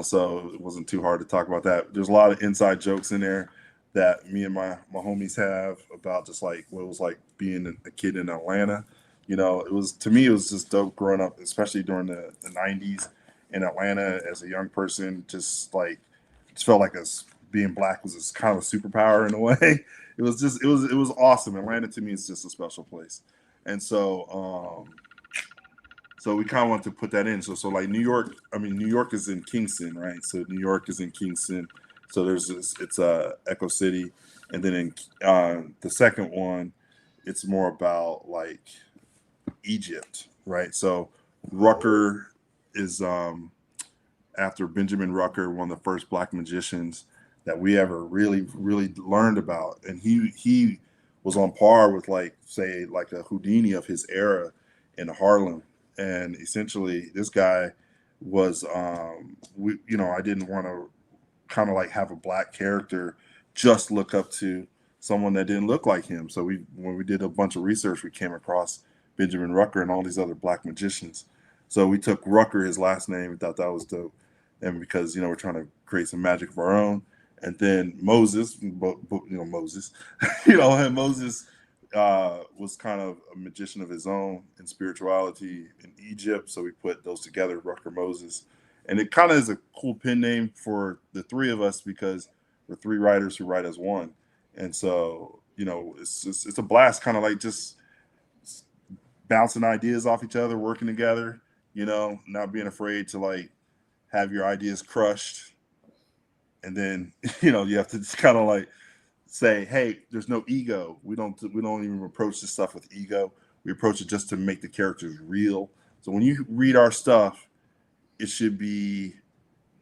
so it wasn't too hard to talk about that. There's a lot of inside jokes in there that me and my homies have about just like what it was like being a kid in Atlanta. It was just dope growing up, especially during the 90s in Atlanta as a young person. Just felt like being black was just kind of a superpower in a way. It was awesome. Atlanta to me is just a special place. And so we kind of want to put that in. So like New York is in Kingston, right? So New York is in Kingston. So it's Echo City. And then in the second one, it's more about like Egypt, right? So Rucker is after Benjamin Rucker, one of the first black magicians that we ever really learned about, and he was on par with like a Houdini of his era in Harlem. And essentially this guy was I didn't want to kind of like have a black character just look up to someone that didn't look like him. So when we did a bunch of research, we came across Benjamin Rucker and all these other black magicians. So we took Rucker, his last name, and thought that was dope. And because we're trying to create some magic of our own. And then Moses, Moses, and Moses was kind of a magician of his own in spirituality in Egypt. So we put those together, Rucker Moses. And it kind of is a cool pen name for the three of us because we're three writers who write as one. And so, it's a blast, kind of like just bouncing ideas off each other, working together, not being afraid to like have your ideas crushed. And then, you have to just kind of like say, hey, there's no ego. We don't even approach this stuff with ego. We approach it just to make the characters real. So when you read our stuff, it should be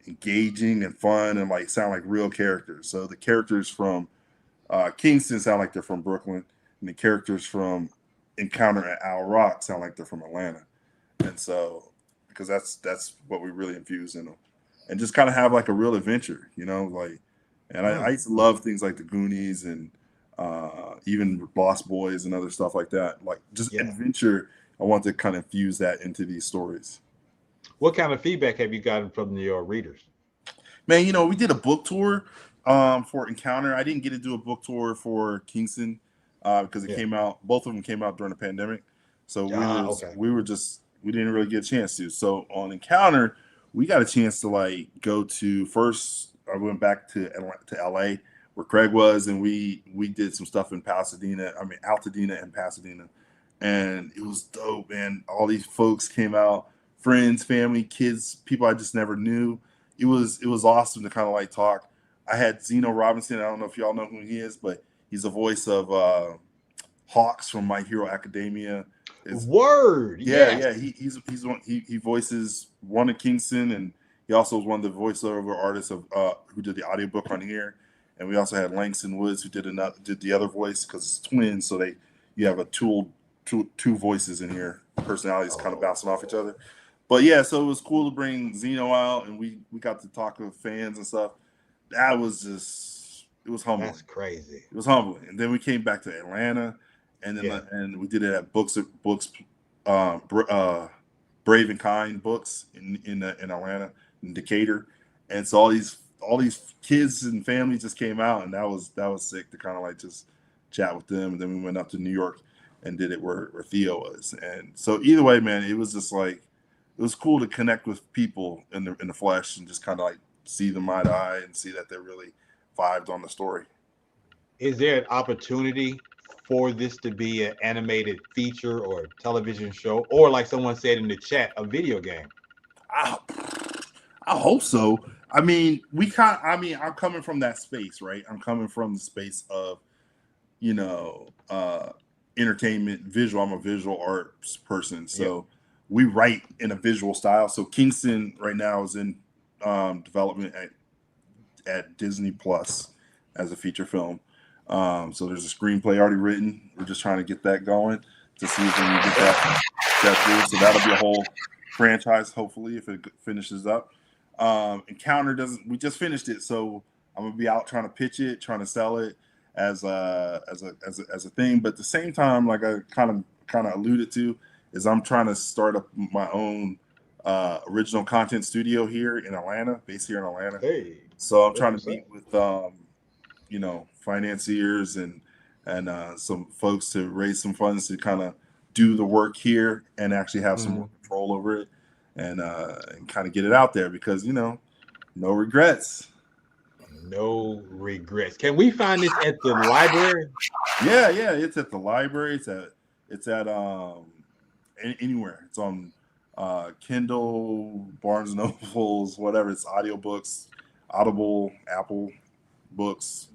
engaging and fun and like sound like real characters. So the characters from Kingston sound like they're from Brooklyn, and the characters from Encounter at Owl Rock sound like they're from Atlanta. And so because that's what we really infuse in them. And just kind of have like a real adventure, I used to love things like the Goonies and even Lost Boys and other stuff like that. Like just adventure. I want to kind of infuse that into these stories. What kind of feedback have you gotten from your readers? Man, we did a book tour for Encounter. I didn't get to do a book tour for Kingston because it came out. Both of them came out during the pandemic, so we didn't really get a chance to. So on Encounter, we got a chance to like go to first. I went back to LA where Craig was, and we did some stuff in Altadena and Pasadena, and it was dope, man. All these folks came out, friends, family, kids, people I just never knew. It was awesome to kind of like talk. I had Zeno Robinson. I don't know if y'all know who he is, but he's the voice of Hawks from My Hero Academia. Yeah. He's one. He voices one in Kingston, and he also was one of the voiceover artists of who did the audiobook on here. And we also had Langston Woods who did the other voice because it's twins, so you have two voices in here, personalities kind of bouncing off each other. But yeah, so it was cool to bring Zeno out, and we got to talk with fans and stuff. That was it was humbling. That's crazy. It was humbling. And then we came back to Atlanta, and then and we did it at Brave and Kind Books in Atlanta, in Decatur. And so all these kids and families just came out, and that was sick to kind of like just chat with them. And then we went up to New York and did it where Theo was. And so either way, man, it was just like it was cool to connect with people in the flesh and just kind of like see them eye to eye and see that they really vibed on the story. Is there an opportunity for this to be an animated feature or television show, or like someone said in the chat, a video game? I hope so. I mean, I'm coming from that space, right? I'm coming from the space of, entertainment, visual. I'm a visual arts person, so we write in a visual style. So Kingston right now is in development at Disney Plus as a feature film. So there's a screenplay already written. We're just trying to get that going to see if we can get that through. So that'll be a whole franchise, hopefully, if it finishes up. Encounter doesn't. We just finished it, so I'm gonna be out trying to pitch it, trying to sell it as a thing. But at the same time, like I kind of alluded to, is I'm trying to start up my own original content studio here in Atlanta, based here in Atlanta. Hey, so I'm trying to meet with financiers and some folks to raise some funds to kind of do the work here and actually have some more control over it and kind of get it out there because no regrets. No regrets. Can we find this at the library? Yeah, it's at the library. It's at anywhere. It's on Kindle, Barnes and Nobles, whatever. It's audiobooks, Audible, Apple Books.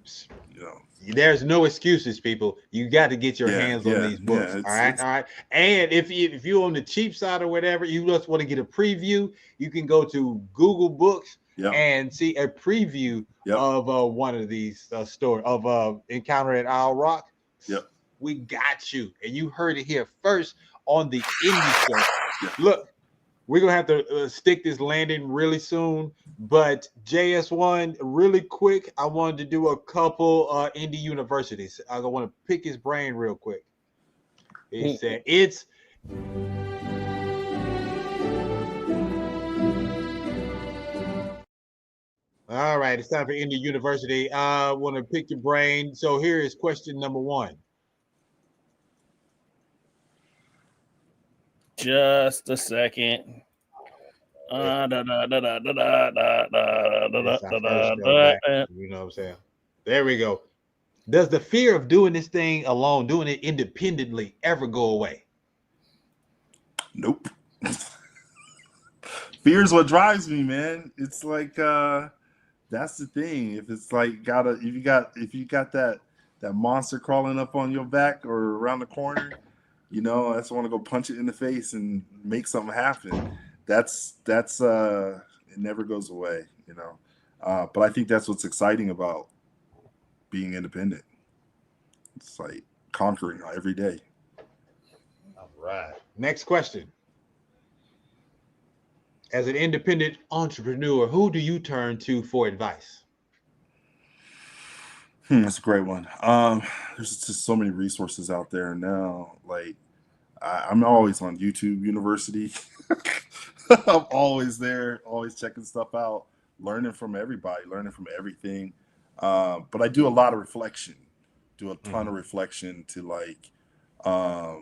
There's no excuses, people. You got to get your hands on these books. All right. And if you're on the cheap side or whatever, you just want to get a preview, you can go to Google Books and see a preview of one of these stories of Encounter at Owl Rock. Yep. We got you, and you heard it here first on the Indie Show. Look, we're gonna have to stick this landing really soon. But JS1, really quick, I wanted to do a couple indie universities. I want to pick his brain real quick. He said it's all right. It's time for indie university. I want to pick your brain. So here is question number 1. Just a second. You know what I'm saying? There we go. Does the fear of doing this thing alone, doing it independently, ever go away? Nope. Fear is what drives me, man. It's like that's the thing. If it's like if you got that monster crawling up on your back or around the corner, I just want to go punch it in the face and make something happen. That's it never goes away, but I think that's what's exciting about being independent. It's like conquering every day. All right. Next question. As an independent entrepreneur, who do you turn to for advice? That's a great one. There's just so many resources out there now. Like I'm always on YouTube University. I'm always there, always checking stuff out, learning from everybody, learning from everything. But I do a lot of reflection, do a ton of reflection to like, how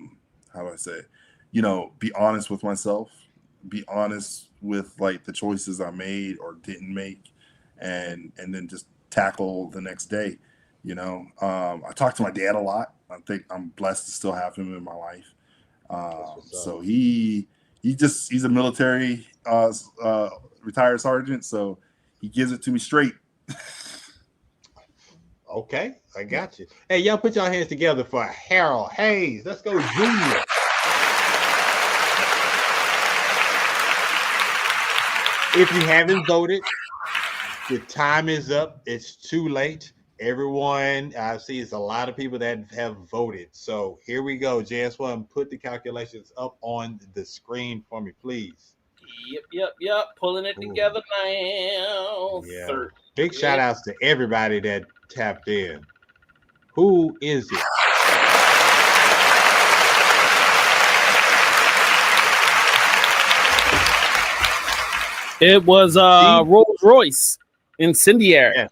do I say, be honest with myself, be honest with like the choices I made or didn't make, and then just tackle the next day. I talk to my dad a lot. I think I'm blessed to still have him in my life. So he's a military retired sergeant, so he gives it to me straight. Okay, I got you. Hey, y'all put your hands together for Harold Hayes. Let's go, Junior. If you haven't voted, the time is up. It's too late. Everyone, I see it's a lot of people that have voted. So here we go. JS1, put the calculations up on the screen for me, please. Yep. Pulling it together now. Yeah. Big shout outs to everybody that tapped in. Who is it? It was RollzRoyce, Incendiary. Yes.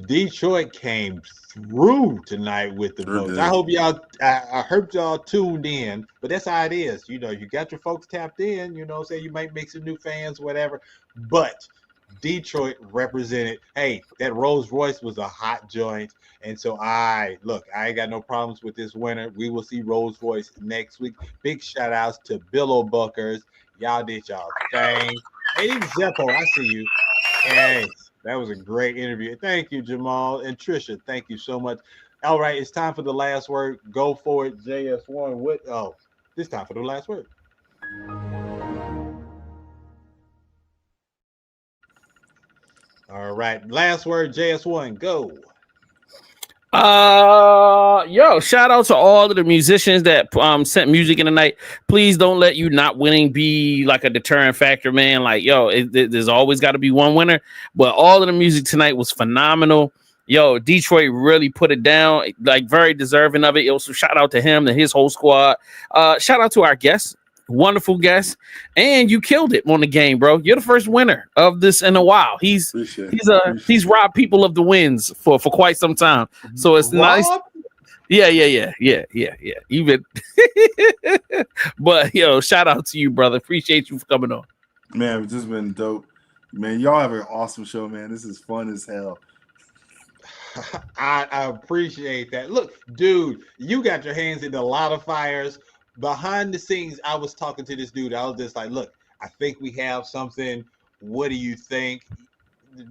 Detroit came through tonight with the votes. I hope y'all, I hope y'all tuned in, but that's how it is. You got your folks tapped in, say you might make some new fans, whatever, but Detroit represented. Hey, that RollzRoyce was a hot joint. And so I ain't got no problems with this winner. We will see RollzRoyce next week. Big shout outs to BilloBuckers. Y'all did y'all thing. Hey, Zeppo, I see you. Hey, that was a great interview. Thank you, Jamal and Trisha. Thank you so much. All right, it's time for the last word. Go for it, JS1. This time for the last word. All right, last word, JS1. Go. Yo, shout out to all of the musicians that sent music in tonight. Please don't let you not winning be like a deterrent factor, man. Like, yo, there's always got to be one winner, but all of the music tonight was phenomenal. Yo, Detroit really put it down, like very deserving of it. Also, shout out to him and his whole squad. Shout out to our guests, wonderful guests, and you killed it on the game, bro. You're the first winner of this in a while. He's robbed people of the wins for quite some time, so it's nice. Yeah. You've been, but yo, shout out to you, brother. Appreciate you for coming on. Man, it's just been dope. Man, y'all have an awesome show, man. This is fun as hell. I appreciate that. Look, dude, you got your hands in a lot of fires. Behind the scenes, I was talking to this dude. I was just like, look, I think we have something. What do you think?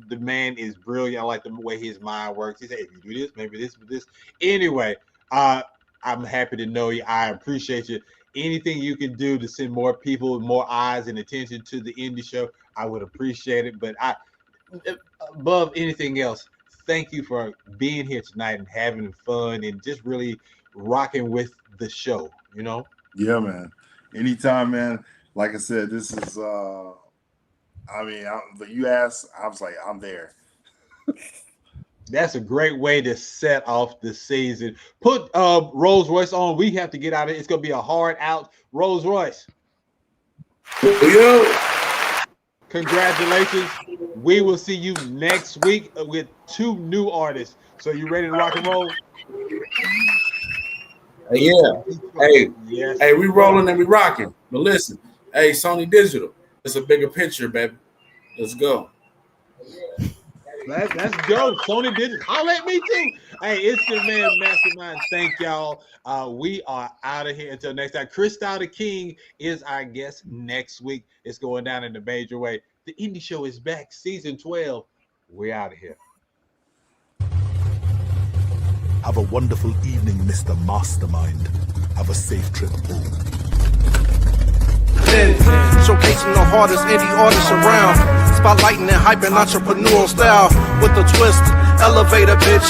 The man is brilliant. I like the way his mind works. He said, if you do this, maybe this. Anyway, I'm happy to know you. I appreciate you. Anything you can do to send more people, more eyes and attention to the indie show, I would appreciate it. But above anything else, thank you for being here tonight and having fun and just really rocking with the show, you know? Yeah, man. Anytime, man. Like I said, this is, you asked, I was like, I'm there. That's a great way to set off the season. Put RollzRoyce on. We have to get out of it. It's going to be a hard out. RollzRoyce. Yo. Congratulations. We will see you next week with 2 new artists. So you ready to rock and roll? Yeah. Hey, yes. Hey, we rolling and we rocking. But listen, hey, Sony Digital. It's a bigger picture, baby. Let's go. Let's go. Sony Digital. Holla at me too. Hey, it's your man, Mastermind. Thank y'all. We are out of here until next time. Crystal the King is our guest next week. It's going down in a major way. The Indie Show is back. Season 12. We're out of here. Have a wonderful evening, Mr. Mastermind. Have a safe trip home. Showcasing the hardest indie artists around. Spotlighting and hyping entrepreneurial style with a twist. Elevator, bitch.